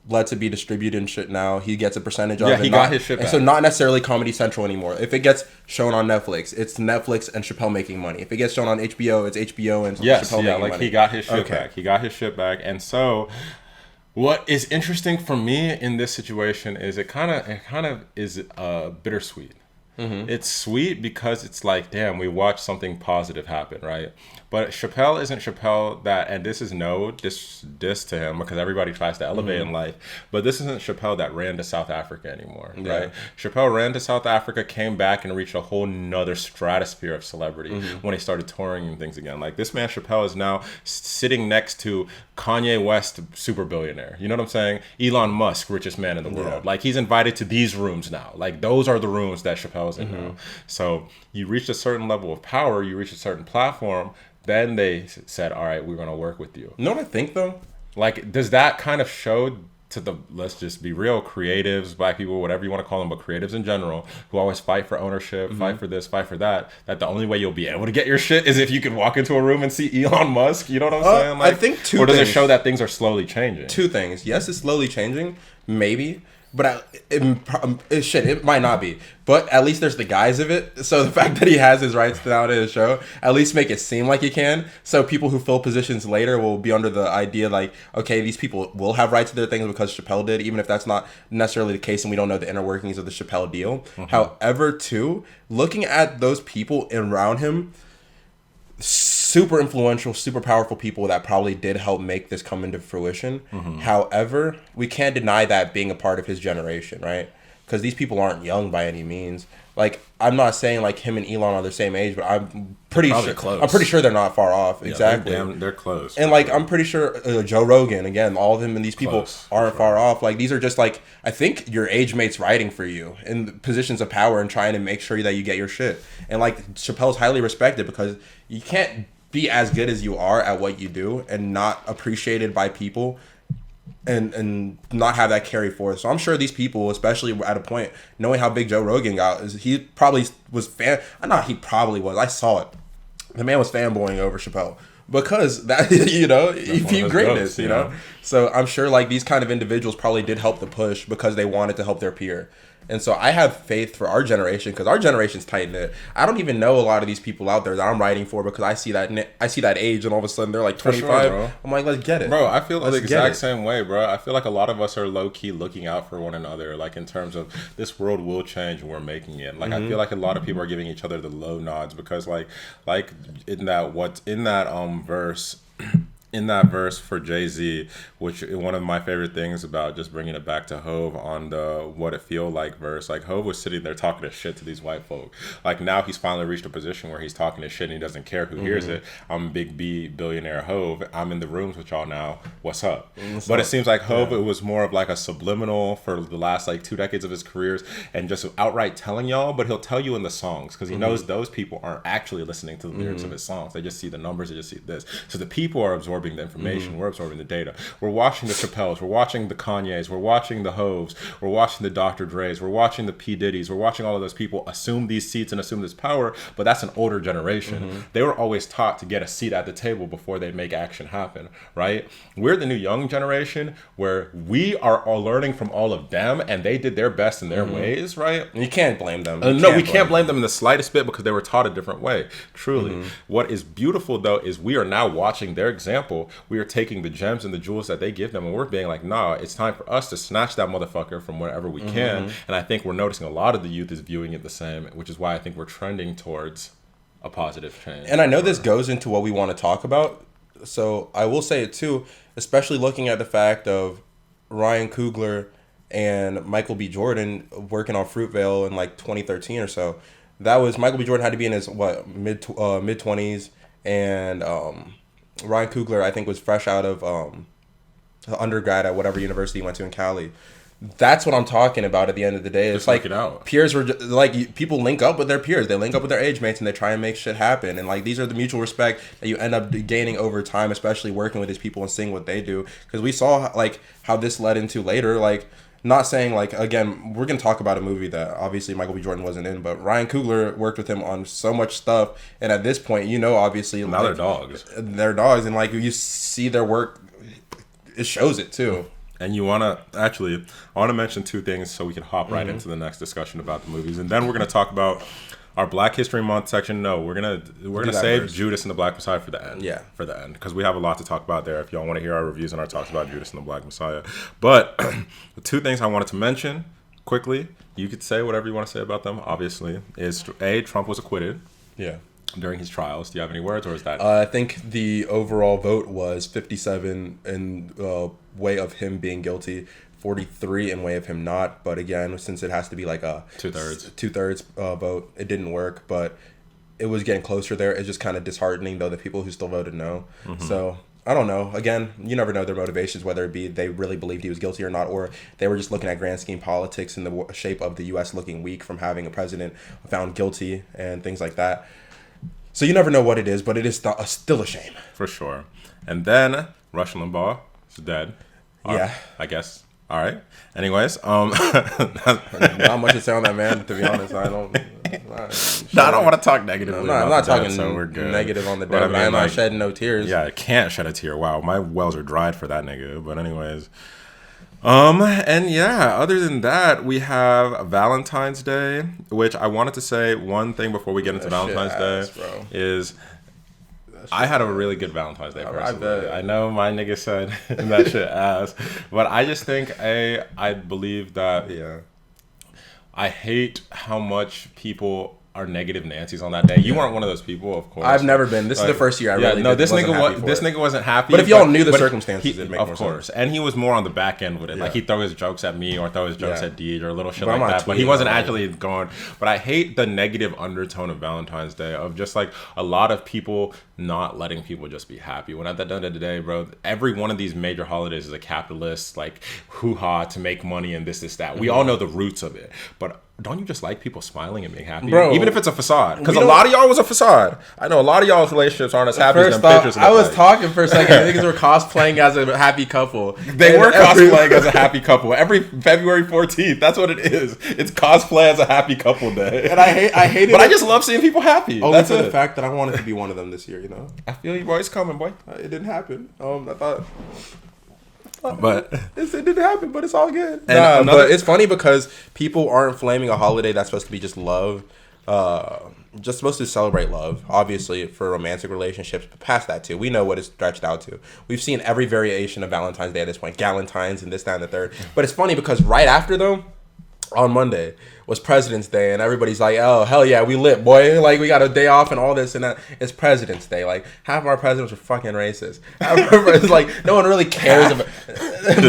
[SPEAKER 2] lets it be distributed and shit now, he gets a percentage of it?
[SPEAKER 1] Yeah, he got his shit back.
[SPEAKER 2] So not necessarily Comedy Central anymore. If it gets shown on Netflix, it's Netflix and Chappelle making money. If it gets shown on HBO, it's HBO and Chappelle making money.
[SPEAKER 1] He got his shit back. He got his shit back. And so what is interesting for me in this situation is it kind of is bittersweet. Mm-hmm. It's sweet because it's like, damn, we watched something positive happen, right? But Chappelle isn't Chappelle that, and this is no diss to him because everybody tries to elevate in life, but this isn't Chappelle that ran to South Africa anymore, right? Chappelle ran to South Africa, came back, and reached a whole nother stratosphere of celebrity when he started touring and things again. Like, this man Chappelle is now sitting next to Kanye West, super billionaire. You know what I'm saying? Elon Musk, richest man in the world. Like, he's invited to these rooms now. Like, those are the rooms that Chappelle's in now. So you reach a certain level of power, you reach a certain platform, then they said, all right, we're going to work with you.
[SPEAKER 2] You know what I think, though?
[SPEAKER 1] Like, does that kind of show let's just be real, creatives, black people, whatever you want to call them, but creatives in general, who always fight for ownership, fight for this, fight for that, that the only way you'll be able to get your shit is if you can walk into a room and see Elon Musk. You know what I'm saying? Like,
[SPEAKER 2] I think
[SPEAKER 1] or does it show that things are slowly changing?
[SPEAKER 2] Two things. Yes, it's slowly changing, maybe. But it might not be. But at least there's the guise of it. So the fact that he has his rights now in his show, at least make it seem like he can. So people who fill positions later will be under the idea like, okay, these people will have rights to their things because Chappelle did, even if that's not necessarily the case and we don't know the inner workings of the Chappelle deal. However, too, looking at those people around him, super influential, super powerful people that probably did help make this come into fruition. However, we can't deny that being a part of his generation, right? Because these people aren't young by any means. Like, I'm not saying like him and Elon are the same age, but I'm pretty sure
[SPEAKER 1] close.
[SPEAKER 2] I'm pretty sure they're not far off. Yeah, exactly,
[SPEAKER 1] they're close.
[SPEAKER 2] And like, I'm pretty sure Joe Rogan, again, all of them and these people aren't far off. Like, these are just like, I think your age mates writing for you in positions of power and trying to make sure that you get your shit. And like, Chappelle's highly respected because you can't be as good as you are at what you do and not appreciated by people and not have that carry forth. So I'm sure these people, especially at a point, knowing how big Joe Rogan got, he probably was I saw it. The man was fanboying over Chappelle because that, you know, he viewed greatness, you know? So I'm sure like these kind of individuals probably did help the push because they wanted to help their peer. And so I have faith for our generation because our generation's tight-knit. I don't even know a lot of these people out there that I'm writing for because I see that age and all of a sudden they're like 25. Sure, I'm like, let's get it.
[SPEAKER 1] Bro, I feel the exact same way, bro. I feel like a lot of us are low-key looking out for one another, like in terms of this world will change and we're making it. Like, I feel like a lot of people are giving each other the low nods because like in that verse... In that verse for Jay-Z, which one of my favorite things about just bringing it back to Hove on the What It Feel Like verse, like Hove was sitting there talking to shit to these white folk. Like now he's finally reached a position where he's talking to shit and he doesn't care who hears it. I'm Big B, billionaire Hove. I'm in the rooms with y'all now. What's up? But it seems like Hove, it was more of like a subliminal for the last like 2 decades of his careers and just outright telling y'all, but he'll tell you in the songs because he knows those people aren't actually listening to the lyrics of his songs. They just see the numbers, they just see this. So the people are absorbing the information, we're absorbing the data. We're watching the Chappelles, we're watching the Kanyes, we're watching the Hoves, we're watching the Dr. Dre's, we're watching the P. Diddy's, we're watching all of those people assume these seats and assume this power, but that's an older generation. They were always taught to get a seat at the table before they make action happen, right? We're the new young generation where we are all learning from all of them and they did their best in their ways, right?
[SPEAKER 2] And you can't blame them.
[SPEAKER 1] We can't blame them in the slightest bit because they were taught a different way, truly. What is beautiful though is we are now watching their example. We are taking the gems and the jewels that they give them and we're being like, nah, it's time for us to snatch that motherfucker from wherever we can. And I think we're noticing a lot of the youth is viewing it the same, which is why I think we're trending towards a positive change.
[SPEAKER 2] And I know this goes into what we want to talk about, so I will say it too, especially looking at the fact of Ryan Coogler and Michael B. Jordan working on Fruitvale in like 2013 or so. That was, Michael B. Jordan had to be in his mid 20s, and Ryan Coogler, I think, was fresh out of undergrad at whatever university he went to in Cali. That's what I'm talking about at the end of the day. It's like peers were just, like, people link up with their peers. They link up with their age mates and they try and make shit happen. And like, these are the mutual respect that you end up gaining over time, especially working with these people and seeing what they do. Because we saw like how this led into later, like, not saying like, again, we're going to talk about a movie that obviously Michael B. Jordan wasn't in, but Ryan Coogler worked with him on so much stuff. And at this point, you know, obviously
[SPEAKER 1] now they're dogs.
[SPEAKER 2] They're dogs. And like, you see their work, it shows it too.
[SPEAKER 1] And I want to mention two things so we can hop right into the next discussion about the movies. And then we're going to talk about our Black History Month section. No, we're gonna save first. Judas and the Black Messiah for the end. Yeah. For the end. Because we have a lot to talk about there if y'all want to hear our reviews and our talks about Judas and the Black Messiah. But the two things I wanted to mention quickly, you could say whatever you want to say about them, obviously, is Trump was acquitted. Yeah. During his trials. Do you have any words, or is that?
[SPEAKER 2] I think the overall vote was 57 in way of him being guilty, 43 in way of him not. But again, since it has to be like a two-thirds vote, it didn't work. But it was getting closer there. It's just kind of disheartening, though, the people who still voted no. So I don't know. Again, you never know their motivations, whether it be they really believed he was guilty or not, or they were just looking at grand scheme politics and the shape of the U.S. looking weak from having a president found guilty and things like that. So you never know what it is, but it is still a shame.
[SPEAKER 1] For sure. And then Rush Limbaugh is dead.
[SPEAKER 2] Yeah.
[SPEAKER 1] I guess. All right. Anyways,
[SPEAKER 2] Not much to say on that, man. To be honest, I don't.
[SPEAKER 1] No, I don't want to talk negatively.
[SPEAKER 2] I'm not talking
[SPEAKER 1] so we're good.
[SPEAKER 2] negative on the
[SPEAKER 1] But
[SPEAKER 2] dead.
[SPEAKER 1] I mean,
[SPEAKER 2] I'm not
[SPEAKER 1] like,
[SPEAKER 2] shedding no tears.
[SPEAKER 1] Yeah, I can't shed a tear. Wow, my wells are dried for that nigga. But anyways, and yeah, other than that, we have Valentine's Day, which I wanted to say one thing before we get into Valentine's Day is I had a really good Valentine's Day personally. I know my nigga said that shit ass, but I just think I believe that I hate how much people are negative Nancy's on that day. You weren't one of those people, of course.
[SPEAKER 2] I've never been. This is the first year I really
[SPEAKER 1] this nigga wasn't happy.
[SPEAKER 2] But if y'all knew the circumstances, it'd make more sense.
[SPEAKER 1] Of course. And he was more on the back end with it. Like, he'd throw his jokes at me or throw his jokes at Deej or little shit like that. But he wasn't actually going. But I hate the negative undertone of Valentine's Day of just, like, a lot of people not letting people just be happy. When at the end of the day, bro, every one of these major holidays is a capitalist, like, hoo-ha to make money and this, that. We all know the roots of it. But don't you just like people smiling and being happy? Bro, even if it's a facade. Because a lot of y'all was a facade. I know a lot of y'all's relationships aren't as happy as them pictures.
[SPEAKER 2] I was talking for a second. I think they were cosplaying as a happy couple.
[SPEAKER 1] They were cosplaying as a happy couple. Every February 14th, that's what it is. It's cosplay as a happy couple day. And I hate it. But I just love seeing people happy.
[SPEAKER 2] That's the fact that I wanted to be one of them this year, you know?
[SPEAKER 1] I feel you, boy. It's coming, boy.
[SPEAKER 2] It didn't happen. I thought...
[SPEAKER 1] But
[SPEAKER 2] it didn't happen, but it's all good. But it's funny because people aren't flaming a holiday that's supposed to be just love, just supposed to celebrate love, obviously for romantic relationships, but past that too. We know what it's stretched out to. We've seen every variation of Valentine's Day at this point, Galentines and this, that, and the third. But it's funny because right after them, on Monday was President's Day, and everybody's like, "Oh hell yeah, we lit, boy! Like we got a day off and all this and that." It's President's Day. Like half of our presidents are fucking racist. It's like no one really cares about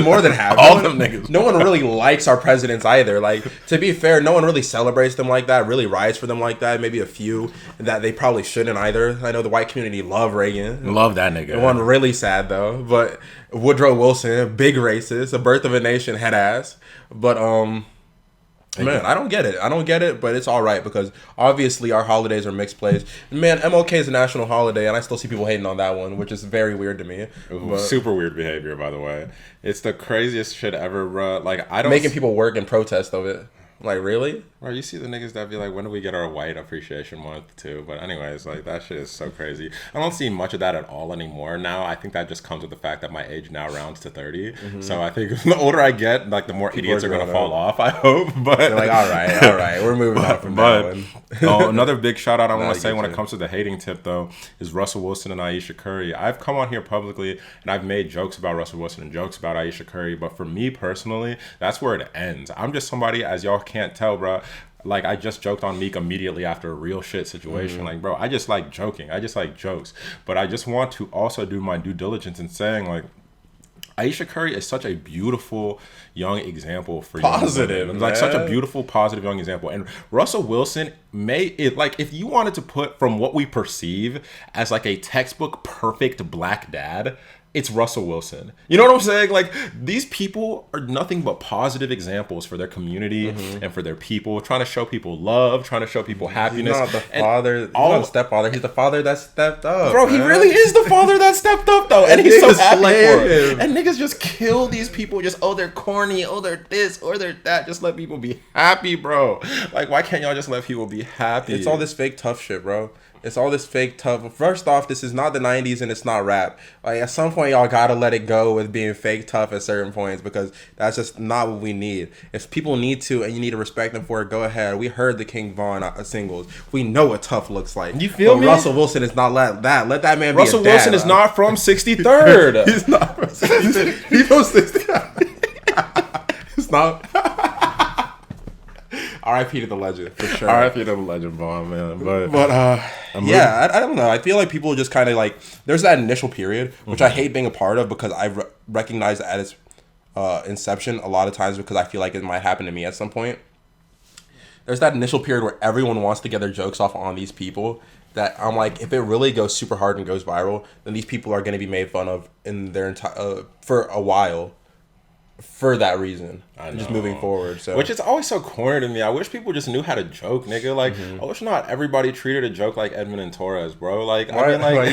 [SPEAKER 2] more than half.
[SPEAKER 1] All them niggas.
[SPEAKER 2] No one really likes our presidents either. Like to be fair, no one really celebrates them like that. Really riots for them like that. Maybe a few that they probably shouldn't either. I know the white community love Reagan.
[SPEAKER 1] Love that nigga.
[SPEAKER 2] One really sad though, but Woodrow Wilson, big racist, a birth of a nation, head ass. But man, I don't get it, but it's all right because obviously our holidays are mixed plays. Man, MLK is a national holiday, and I still see people hating on that one, which is very weird to me.
[SPEAKER 1] Super weird behavior, by the way. It's the craziest shit ever, bro. Like I don't
[SPEAKER 2] making people work and protest of it. Like really?
[SPEAKER 1] Bro, you see the niggas that be like, when do we get our white appreciation month too? But anyways, like that shit is so crazy. I don't see much of that at all anymore now. I think that just comes with the fact that my age now rounds to 30. Mm-hmm. So I think the older I get, like the more idiots are gonna fall off, I hope. But
[SPEAKER 2] they're like, all right, we're moving on from that one.
[SPEAKER 1] Another big shout out I want to say when it comes to the hating tip though is Russell Wilson and Ayesha Curry. I've come on here publicly and I've made jokes about Russell Wilson and jokes about Ayesha Curry, but for me personally, that's where it ends. I'm just somebody, as y'all can't tell, bro. Like, I just joked on Meek immediately after a real shit situation. Like, bro, I just like joking. I just like jokes. But I just want to also do my due diligence in saying, like, Ayesha Curry is such a beautiful young example for
[SPEAKER 2] positive,
[SPEAKER 1] like such a beautiful, positive young example. And Russell Wilson if you wanted to put from what we perceive as like a textbook perfect black dad, it's Russell Wilson. You know what I'm saying? Like, these people are nothing but positive examples for their community and for their people, trying to show people love, trying to show people happiness.
[SPEAKER 2] He's not the father, he's not a stepfather. He's the father that stepped up.
[SPEAKER 1] Bro, he really is the father that stepped up, though. And he's so happy for it. And niggas just kill these people. Just, oh, they're corny. Oh, they're this or they're that. Just let people be happy, bro. Like, why can't y'all just let people be happy?
[SPEAKER 2] It's all this fake tough shit, bro. It's all this fake tough. First off, this is not the 90s and it's not rap. Like, at some point, y'all gotta let it go with being fake tough at certain points because that's just not what we need. If people need to and you need to respect them for it, go ahead. We heard the King Von singles. We know what tough looks like.
[SPEAKER 1] You feel me?
[SPEAKER 2] Russell Wilson is not that. Let that man be
[SPEAKER 1] Russell
[SPEAKER 2] a dad.
[SPEAKER 1] Wilson is not from 63rd.
[SPEAKER 2] He's not from 63rd. He's from 63rd. It's not... R.I.P. to the legend, for sure.
[SPEAKER 1] R.I.P. to the legend, Vaughn, man.
[SPEAKER 2] But yeah, I don't know. I feel like people just kind of like... There's that initial period, which I hate being a part of because I recognize at its inception a lot of times because I feel like it might happen to me at some point. There's that initial period where everyone wants to get their jokes off on these people that I'm like, if it really goes super hard and goes viral, then these people are going to be made fun of in their entire for a while. for that reason.
[SPEAKER 1] I know.
[SPEAKER 2] Just moving forward. So,
[SPEAKER 1] which is always so corny to me. I wish people just knew how to joke, nigga. Like, I wish not everybody treated a joke like Edmund and Torres, bro. Like, I mean, like,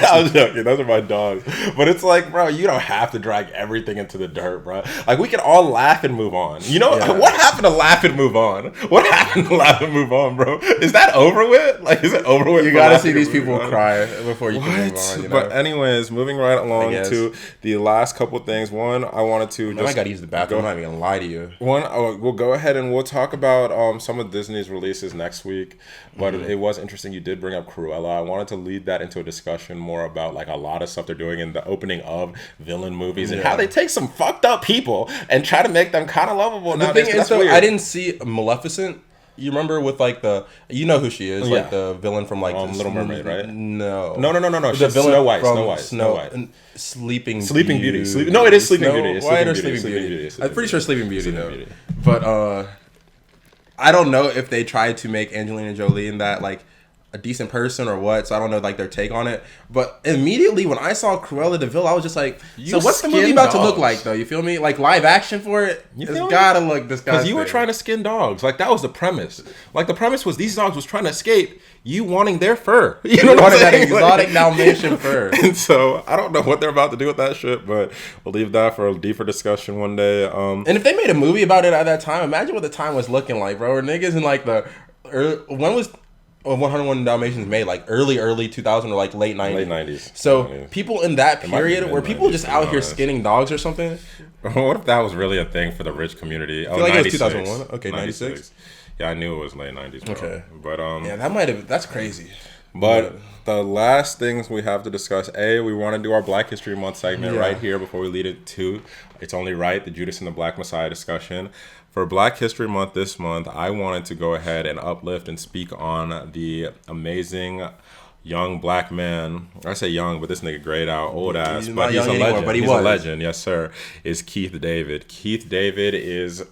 [SPEAKER 1] I was joking. Those are my dogs. But it's like, bro, you don't have to drag everything into the dirt, bro. Like, we can all laugh and move on. You know, what happened to laugh and move on? What happened to laugh and move on, bro? Is that over with? Like, is it over with?
[SPEAKER 2] You gotta see these people cry before you can move on. You know?
[SPEAKER 1] But anyways, moving right along to the last couple things. One, I wanted to
[SPEAKER 2] I gotta use the bathroom. I'm not even gonna lie to you.
[SPEAKER 1] We'll go ahead and we'll talk about some of Disney's releases next week. But it was interesting. You did bring up Cruella. I wanted to lead that into a discussion more about like a lot of stuff they're doing in the opening of villain movies and how they take some fucked up people and try to make them kind of lovable.
[SPEAKER 2] The thing is, though, I didn't see Maleficent. You remember with like you know who she is, like the villain from like
[SPEAKER 1] Little Mermaid, right?
[SPEAKER 2] No.
[SPEAKER 1] She's Snow White. Snow White.
[SPEAKER 2] Sleeping
[SPEAKER 1] Beauty. No, it is Sleeping Beauty.
[SPEAKER 2] It's Sleeping Beauty. I'm pretty sure Sleeping Beauty though. But I don't know if they tried to make Angelina Jolie in that like a decent person or what, so I don't know like their take on it. But immediately when I saw Cruella de Vil, I was just like, so what's the movie about to look like though? You feel me? Like live action for it? It's gotta look this guy's
[SPEAKER 1] because you were trying to skin dogs. Like that was the premise. Like the premise was these dogs was trying to escape you wanting their fur. You know what I'm saying?
[SPEAKER 2] That exotic Dalmatian fur.
[SPEAKER 1] And so I don't know what they're about to do with that shit, but we'll leave that for a deeper discussion one day.
[SPEAKER 2] And if they made a movie about it at that time, imagine what the time was looking like, bro. Or niggas in like when was 101 Dalmatians made? Like early 2000 or like late 90s?
[SPEAKER 1] Late 90s.
[SPEAKER 2] So people in that period were people just out here skinning dogs or something?
[SPEAKER 1] What if that was really a thing for the rich community?
[SPEAKER 2] I feel like it was 2001. Okay, 96.
[SPEAKER 1] Yeah, I knew it was late 90s, bro. Okay. But
[SPEAKER 2] yeah, that's crazy.
[SPEAKER 1] But the last things we have to discuss, we want to do our Black History Month segment right here before we lead it to It's Only Right, the Judas and the Black Messiah discussion. For Black History Month this month, I wanted to go ahead and uplift and speak on the amazing young black man. I say young, but this nigga grayed out, old ass. But he's a legend. He's a legend, yes sir. Is Keith David. Keith David is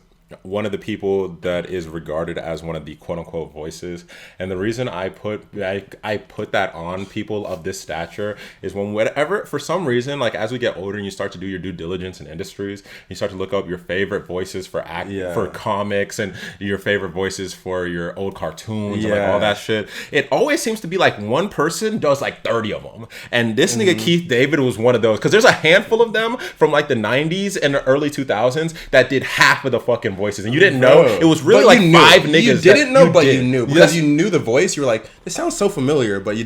[SPEAKER 1] one of the people that is regarded as one of the quote-unquote voices, and the reason I put that on people of this stature is when whatever, for some reason, like as we get older and you start to do your due diligence in industries, you start to look up your favorite voices for for comics and your favorite voices for your old cartoons and like all that shit. It always seems to be like one person does like 30 of them, and this nigga Keith David was one of those, because there's a handful of them from like the 90s and the early 2000s that did half of the fucking voices, and you didn't know. It was really like five niggas.
[SPEAKER 2] You didn't know, but you knew because you knew the voice. You were like, this sounds so familiar, but you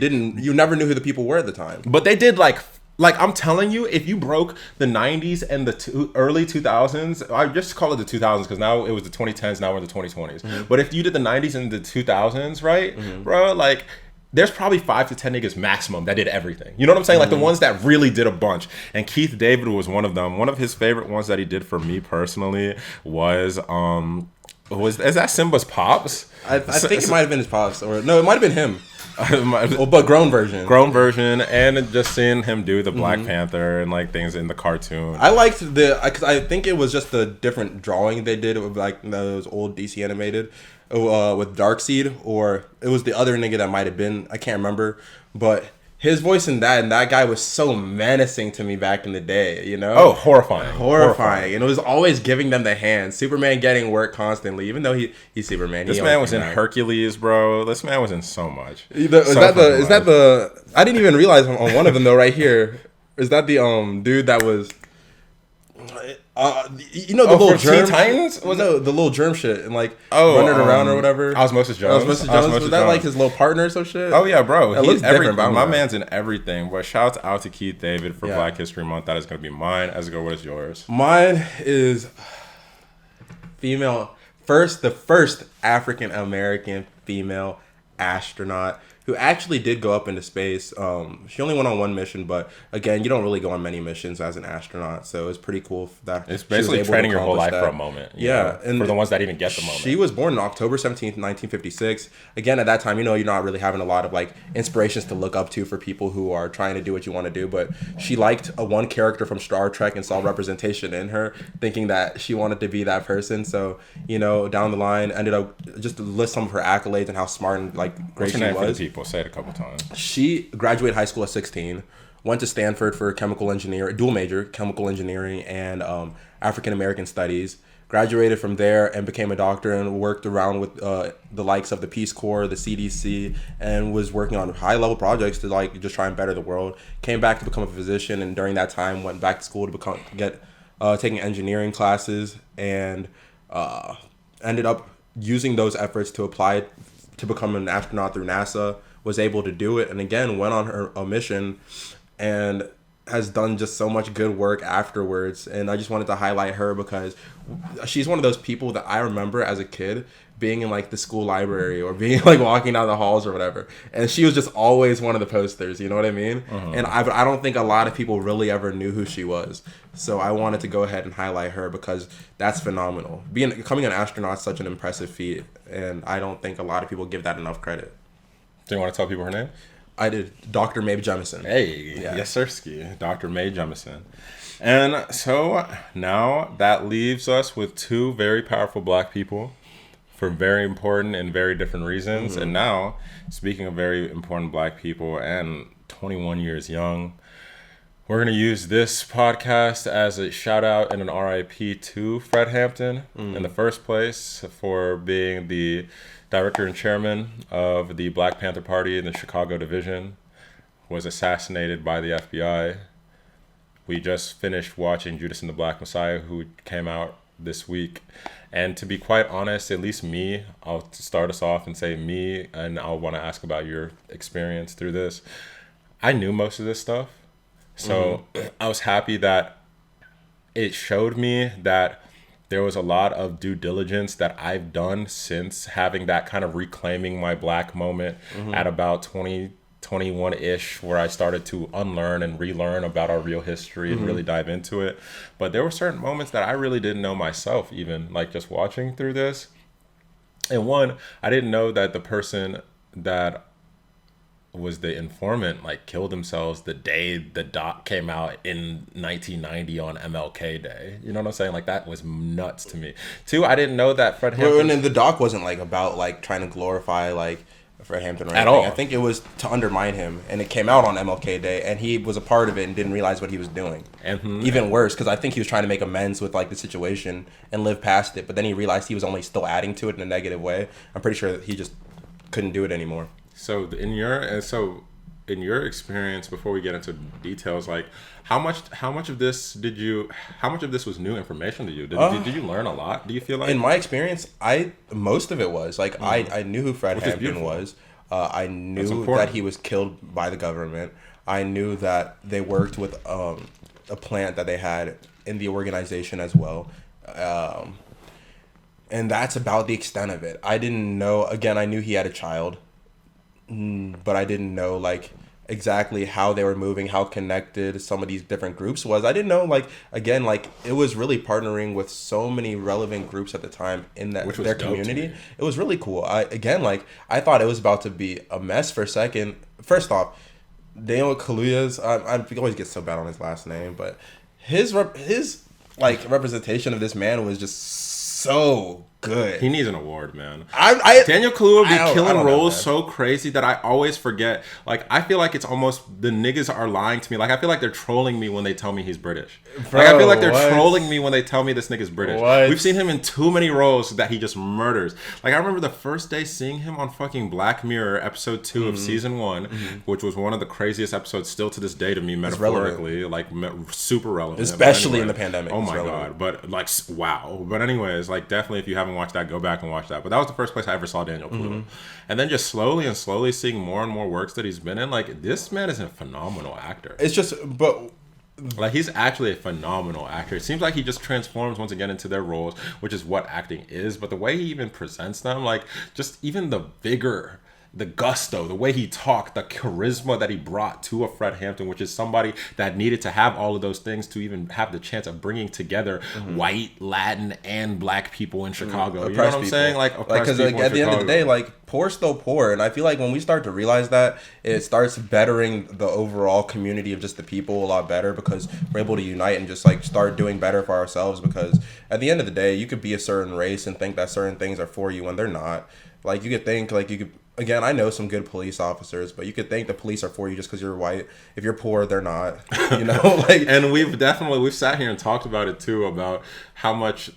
[SPEAKER 2] never knew who the people were at the time.
[SPEAKER 1] But they did like I'm telling you, if you broke the 90s and the early 2000s, I just call it the 2000s because now it was the 2010s, now we're in the 2020s. But if you did the 90s and the 2000s, right, bro, like there's probably 5 to 10 niggas maximum that did everything. You know what I'm saying? Like the ones that really did a bunch. And Keith David was one of them. One of his favorite ones that he did for me personally was is that Simba's pops?
[SPEAKER 2] I think it might have been his pops, or no, it might have been him. But grown version, and just seeing him do the Black Panther and like things in the cartoon. I liked because I think it was just the different drawing they did with like those old DC animated with Darkseid, or it was the other nigga that might have been, I can't remember, but his voice in that guy was so menacing to me back in the day, you know?
[SPEAKER 1] Oh, horrifying.
[SPEAKER 2] And it was always giving them the hand. Superman getting work constantly, even though he's Superman.
[SPEAKER 1] This man was in Hercules, bro. This man was in so much.
[SPEAKER 2] Is that the I didn't even realize on one of them though, right here. Is that the dude that was you know the little germ
[SPEAKER 1] Titans?
[SPEAKER 2] Was it the little germ shit and like running around or whatever?
[SPEAKER 1] Osmosis Jones.
[SPEAKER 2] Was that like his little partner or some shit?
[SPEAKER 1] Oh yeah, bro.
[SPEAKER 2] It looks different.
[SPEAKER 1] My man's in everything. But shouts out to Keith David for Black History Month. That is going to be mine. As what is yours?
[SPEAKER 2] Mine is female. The first African American female astronaut who actually did go up into space. She only went on one mission, but again, you don't really go on many missions as an astronaut, so it's pretty cool that
[SPEAKER 1] it's basically training your whole life for a moment. And for the ones that even get the moment.
[SPEAKER 2] She was born on October 17th, 1956. Again, at that time, you're not really having a lot of like inspirations to look up to for people who are trying to do what you want to do, but she liked one character from Star Trek and saw representation in her, thinking that she wanted to be that person. So, down the line, ended up just to list some of her accolades and how smart and like great she was.
[SPEAKER 1] Say it a couple times.
[SPEAKER 2] She graduated high school at 16, went to Stanford for chemical engineering, dual major, chemical engineering and African American studies. Graduated from there and became a doctor and worked around with the likes of the Peace Corps, the CDC, and was working on high level projects to like just try and better the world. Came back to become a physician, and during that time went back to school to taking engineering classes, and ended up using those efforts to apply to become an astronaut through NASA. Was able to do it, and again went on a mission, and has done just so much good work afterwards. And I just wanted to highlight her because she's one of those people that I remember as a kid being in like the school library or being like walking down the halls or whatever, and she was just always one of the posters, you know what I mean? And I don't think a lot of people really ever knew who she was, so I wanted to go ahead and highlight her because that's phenomenal. Becoming an astronaut is such an impressive feat, and I don't think a lot of people give that enough credit.
[SPEAKER 1] Do you want to tell people her name?
[SPEAKER 2] I did. Dr. Mae Jemison.
[SPEAKER 1] Hey, yeah. Yes, sirski. Dr. Mae Jemison. And so now that leaves us with two very powerful black people for very important and very different reasons. And now, speaking of very important black people and 21 years young, we're going to use this podcast as a shout out and an RIP to Fred Hampton in the first place for being the director and chairman of the Black Panther Party in the Chicago division, was assassinated by the FBI. We just finished watching Judas and the Black Messiah, who came out this week. And to be quite honest, at least me, I'll start us off and say me, and I'll want to ask about your experience through this. I knew most of this stuff. So I was happy that it showed me that there was a lot of due diligence that I've done since having that kind of reclaiming my black moment at about 2021-ish, where I started to unlearn and relearn about our real history and really dive into it. But there were certain moments that I really didn't know myself, even like just watching through this. And one, I didn't know that the person that was the informant like killed themselves the day the doc came out in 1990 on MLK Day. You know what I'm saying? Like that was nuts to me. Two, I didn't know that Fred Hampton.
[SPEAKER 2] And the doc wasn't like about like trying to glorify like Fred Hampton or
[SPEAKER 1] anything.
[SPEAKER 2] At all. I think it was to undermine him, and it came out on MLK Day, and he was a part of it and didn't realize what he was doing. Even worse, because I think he was trying to make amends with like the situation and live past it, but then he realized he was only still adding to it in a negative way. I'm pretty sure that he just couldn't do it anymore.
[SPEAKER 1] So in your experience, before we get into details, like how much of this was new information to you? Did you learn a lot? Do you feel like?
[SPEAKER 2] In my experience, most of it was like I knew who Fred Hampton was. I knew that he was killed by the government. I knew that they worked with a plant that they had in the organization as well. And that's about the extent of it. I didn't know. Again, I knew he had a child. But I didn't know like exactly how they were moving, how connected some of these different groups was. I didn't know like again like it was really partnering with so many relevant groups at the time in that their community. It was really cool. I thought it was about to be a mess for a second. First off, Daniel Kaluuya's I always get so bad on his last name, but his like representation of this man was just so good.
[SPEAKER 1] He needs an award, man.
[SPEAKER 2] Daniel
[SPEAKER 1] Kaluuya be killing roles so crazy that I always forget. Like, I feel like it's almost the niggas are lying to me. Like, I feel like they're trolling me when they tell me he's British. Bro, like, I feel like they're trolling me when they tell me this nigga's British. What? We've seen him in too many roles that he just murders. Like, I remember the first day seeing him on fucking Black Mirror, episode 2 of season 1, which was one of the craziest episodes still to this day to me, metaphorically. Like, super relevant.
[SPEAKER 2] Especially in the pandemic.
[SPEAKER 1] Oh my God. But, like, wow. But anyways, like, definitely if you haven't watched that, go back and watch that. But that was the first place I ever saw Daniel Kaluuya. And then just slowly seeing more and more works that he's been in. Like, this man is a phenomenal actor.
[SPEAKER 2] It's just, but
[SPEAKER 1] like, he's actually a phenomenal actor. It seems like he just transforms once again into their roles, which is what acting is. But the way he even presents them, like, just even the vigor, the gusto, the way he talked, the charisma that he brought to a Fred Hampton, which is somebody that needed to have all of those things to even have the chance of bringing together white, Latin, and black people in Chicago. You know what I'm saying? Like,
[SPEAKER 2] because like, at the end of the day, like, poor still poor. And I feel like when we start to realize that, it starts bettering the overall community of just the people a lot better, because we're able to unite and just like start doing better for ourselves. Because at the end of the day, you could be a certain race and think that certain things are for you when they're not. Like, you could think like you could again, I know some good police officers, but you could think the police are for you just because you're white. If you're poor, they're not. You know, like.
[SPEAKER 1] And we've sat here and talked about it too, about how much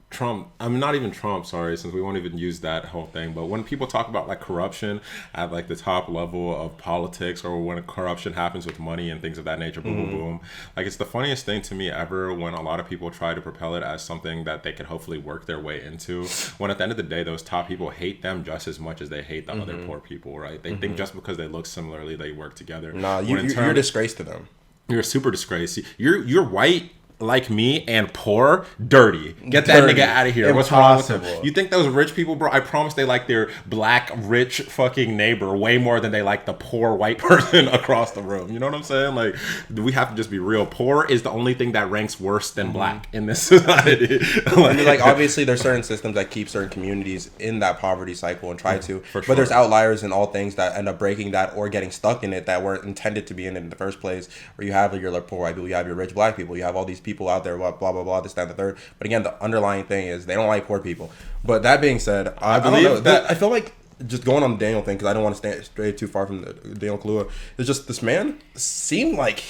[SPEAKER 1] Trump, I mean, not even Trump, sorry, since we won't even use that whole thing, but when people talk about like corruption at like the top level of politics, or when corruption happens with money and things of that nature, boom, boom, boom, like it's the funniest thing to me ever when a lot of people try to propel it as something that they could hopefully work their way into, when at the end of the day, those top people hate them just as much as they hate the other poor people, right? They think just because they look similarly, they work together.
[SPEAKER 2] Nah, you're a disgrace to them.
[SPEAKER 1] You're a super disgrace. You're white like me and poor, dirty. Get that nigga out of here. What's wrong with him? You think those rich people, bro? I promise they like their black, rich fucking neighbor way more than they like the poor white person across the room. You know what I'm saying? Like, we have to just be real. Poor is the only thing that ranks worse than black in this society.
[SPEAKER 2] I mean, like, obviously, there's certain systems that keep certain communities in that poverty cycle and try to.
[SPEAKER 1] For sure.
[SPEAKER 2] But there's outliers in all things that end up breaking that or getting stuck in it that weren't intended to be in it in the first place. Where you have your poor white people, you have your rich black people, you have all these people out there, blah, blah, blah, this, that, and the third. But again, the underlying thing is they don't like poor people. But that being said, I believe that I feel like, just going on the Daniel thing, because I don't want to stray too far from the Daniel Kaluuya, it's just this man seemed like,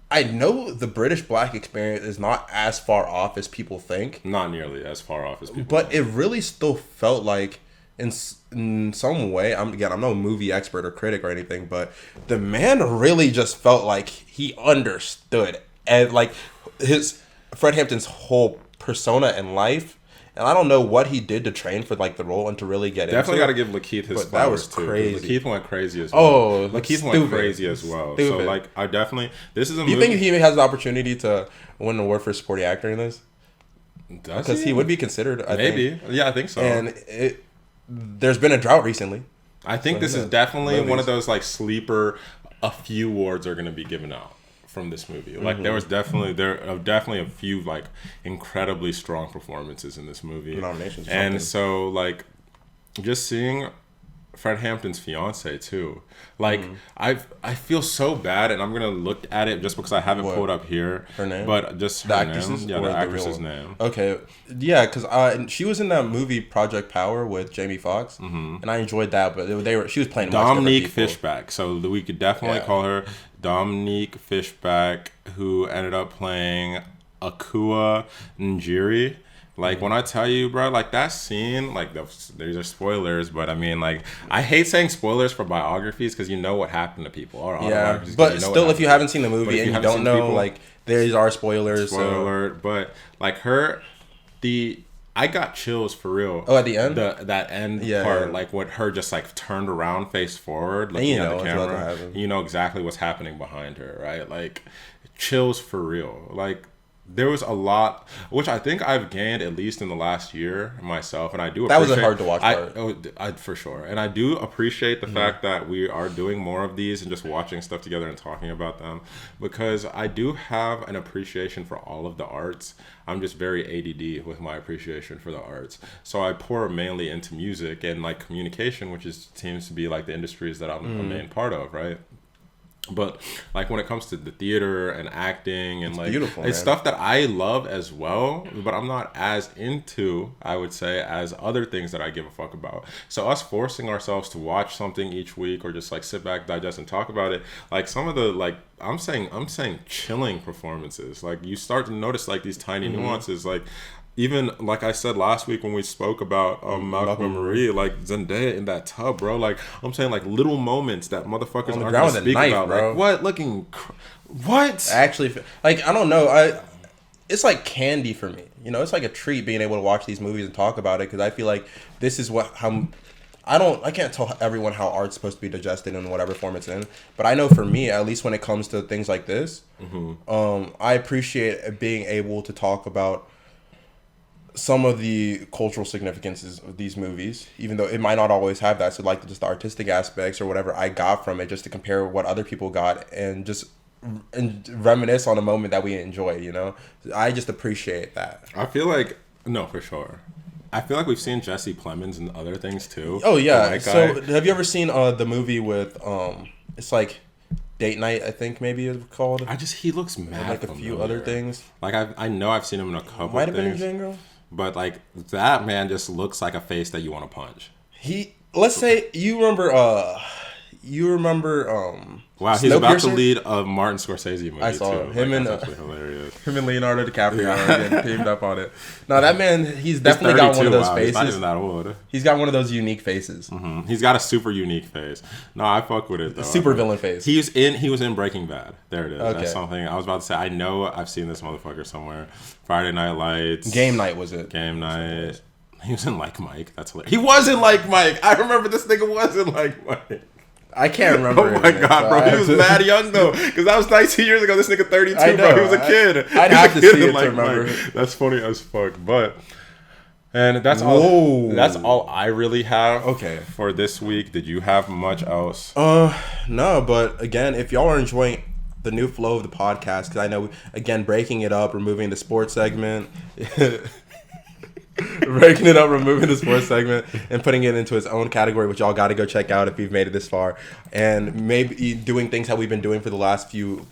[SPEAKER 2] I know the British black experience is not as far off as people think.
[SPEAKER 1] Not nearly as far off as people
[SPEAKER 2] But think. It really still felt like, in some way, I'm no movie expert or critic or anything, but the man really just felt like he understood, and like Fred Hampton's whole persona in life. And I don't know what he did to train for like the role and to really get
[SPEAKER 1] definitely
[SPEAKER 2] into it.
[SPEAKER 1] Definitely got to give Lakeith his flowers,
[SPEAKER 2] that was
[SPEAKER 1] too.
[SPEAKER 2] Crazy.
[SPEAKER 1] Lakeith went crazy as well.
[SPEAKER 2] Oh,
[SPEAKER 1] Lakeith went crazy as well.
[SPEAKER 2] Stupid.
[SPEAKER 1] So like, I definitely, this is a
[SPEAKER 2] movie. Do you think he has the opportunity to win an award for supporting actor in this? Because he would be considered. I think.
[SPEAKER 1] Yeah, I think so.
[SPEAKER 2] And there's been a drought recently.
[SPEAKER 1] I think this is definitely one of those like sleeper. A few awards are going to be given out from this movie. Like there are definitely a few like incredibly strong performances in this movie.
[SPEAKER 2] Nominations.
[SPEAKER 1] And so like just seeing Fred Hampton's fiance too. Like I feel so bad, and I'm gonna look at it just because I have it pulled up here.
[SPEAKER 2] Her name,
[SPEAKER 1] but just her name. Yeah, the actress's name.
[SPEAKER 2] Okay, yeah, because she was in that movie Project Power with Jamie Foxx, and I enjoyed that. But she was playing
[SPEAKER 1] Dominique Fishback. So we could definitely call her Dominique Fishback, who ended up playing Akua Njiri. Like, when I tell you, bro, like, that scene, like, these are spoilers, but I mean, like, I hate saying spoilers for biographies because you know what happened to people.
[SPEAKER 2] Yeah, but still, if you haven't seen the movie and you don't know, like, these are spoilers.
[SPEAKER 1] Spoiler alert, but, like, I got chills for real.
[SPEAKER 2] Oh, at the end?
[SPEAKER 1] That end part, like, when her just, like, turned around face forward, looking at the camera. You know exactly what's happening behind her, right? Like, chills for real. Like, there was a lot, which I think I've gained at least in the last year myself, and I do.
[SPEAKER 2] That was a hard to watch part.
[SPEAKER 1] I for sure, and I do appreciate the fact that we are doing more of these and just watching stuff together and talking about them, because I do have an appreciation for all of the arts. I'm just very ADD with my appreciation for the arts, so I pour mainly into music and like communication, which seems to be like the industries that I'm a main part of, right? But like when it comes to the theater and acting and like it's stuff that I love as well, but I'm not as into, I would say, as other things that I give a fuck about. So us forcing ourselves to watch something each week or just like sit back, digest and talk about it, like some of the like I'm saying chilling performances, like you start to notice like these tiny nuances, like even like I said last week when we spoke about Malcolm and Marie, like Zendaya in that tub, bro. Like I'm saying, like little moments that motherfuckers aren't gonna speak about. Bro. Like what?
[SPEAKER 2] Actually, like I don't know. It's like candy for me. You know, it's like a treat being able to watch these movies and talk about it, because I feel like this is I can't tell everyone how art's supposed to be digested in whatever form it's in, but I know for me, at least when it comes to things like this, I appreciate being able to talk about some of the cultural significances of these movies, even though it might not always have that. So like just the artistic aspects or whatever I got from it, just to compare what other people got and just reminisce on a moment that we enjoy, you know? I just appreciate that.
[SPEAKER 1] I feel like, no, for sure. I feel like we've seen Jesse Plemons and other things too.
[SPEAKER 2] Oh yeah. So have you ever seen the movie with, it's like Date Night, I think maybe it's called?
[SPEAKER 1] He looks mad.
[SPEAKER 2] Like a few other things.
[SPEAKER 1] Like I know I've seen him in a couple
[SPEAKER 2] Might
[SPEAKER 1] of
[SPEAKER 2] have
[SPEAKER 1] things.
[SPEAKER 2] been in Django.
[SPEAKER 1] But like that man just looks like a face that you want to punch.
[SPEAKER 2] let's say you remember.
[SPEAKER 1] Wow, he's about to lead a Martin Scorsese movie.
[SPEAKER 2] I saw
[SPEAKER 1] too.
[SPEAKER 2] him,
[SPEAKER 1] like,
[SPEAKER 2] and
[SPEAKER 1] that's actually hilarious.
[SPEAKER 2] Him and Leonardo DiCaprio getting teamed up on it. No, that man, he's definitely got one of those faces.
[SPEAKER 1] He's not even that old.
[SPEAKER 2] He's got one of those unique faces.
[SPEAKER 1] Mm-hmm. He's got a super unique face. No, I fuck with it though.
[SPEAKER 2] Super villain face.
[SPEAKER 1] He was in Breaking Bad. There it is. Okay. That's something I was about to say. I know I've seen this motherfucker somewhere. Friday Night Lights.
[SPEAKER 2] Game Night was it?
[SPEAKER 1] Game Night. He was in Like Mike. That's hilarious. He was in Like Mike. I remember this nigga was in Like Mike.
[SPEAKER 2] I can't remember.
[SPEAKER 1] Oh my god, bro. He was mad young though, because that was 19 years ago. This nigga 32, bro. He was a kid.
[SPEAKER 2] I'd have to see it to remember.
[SPEAKER 1] That's funny as fuck. And that's all. That's all I really have. For this week. Did you have much else?
[SPEAKER 2] No. But again, if y'all are enjoying the new flow of the podcast, because I know again breaking it up, removing the sports segment. Breaking it up, removing the sports segment, and putting it into its own category, which y'all got to go check out if you've made it this far. And maybe doing things how we've been doing for the last 2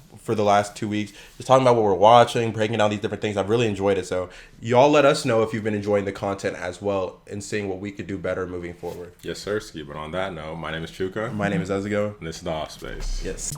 [SPEAKER 2] weeks, just talking about what we're watching, breaking down these different things. I've really enjoyed it. So y'all let us know if you've been enjoying the content as well and seeing what we could do better moving forward.
[SPEAKER 1] Yes, sir, Ski. But on that note, my name is Chuka.
[SPEAKER 2] My name is Ezigo.
[SPEAKER 1] And this is the Offspace.
[SPEAKER 2] Yes.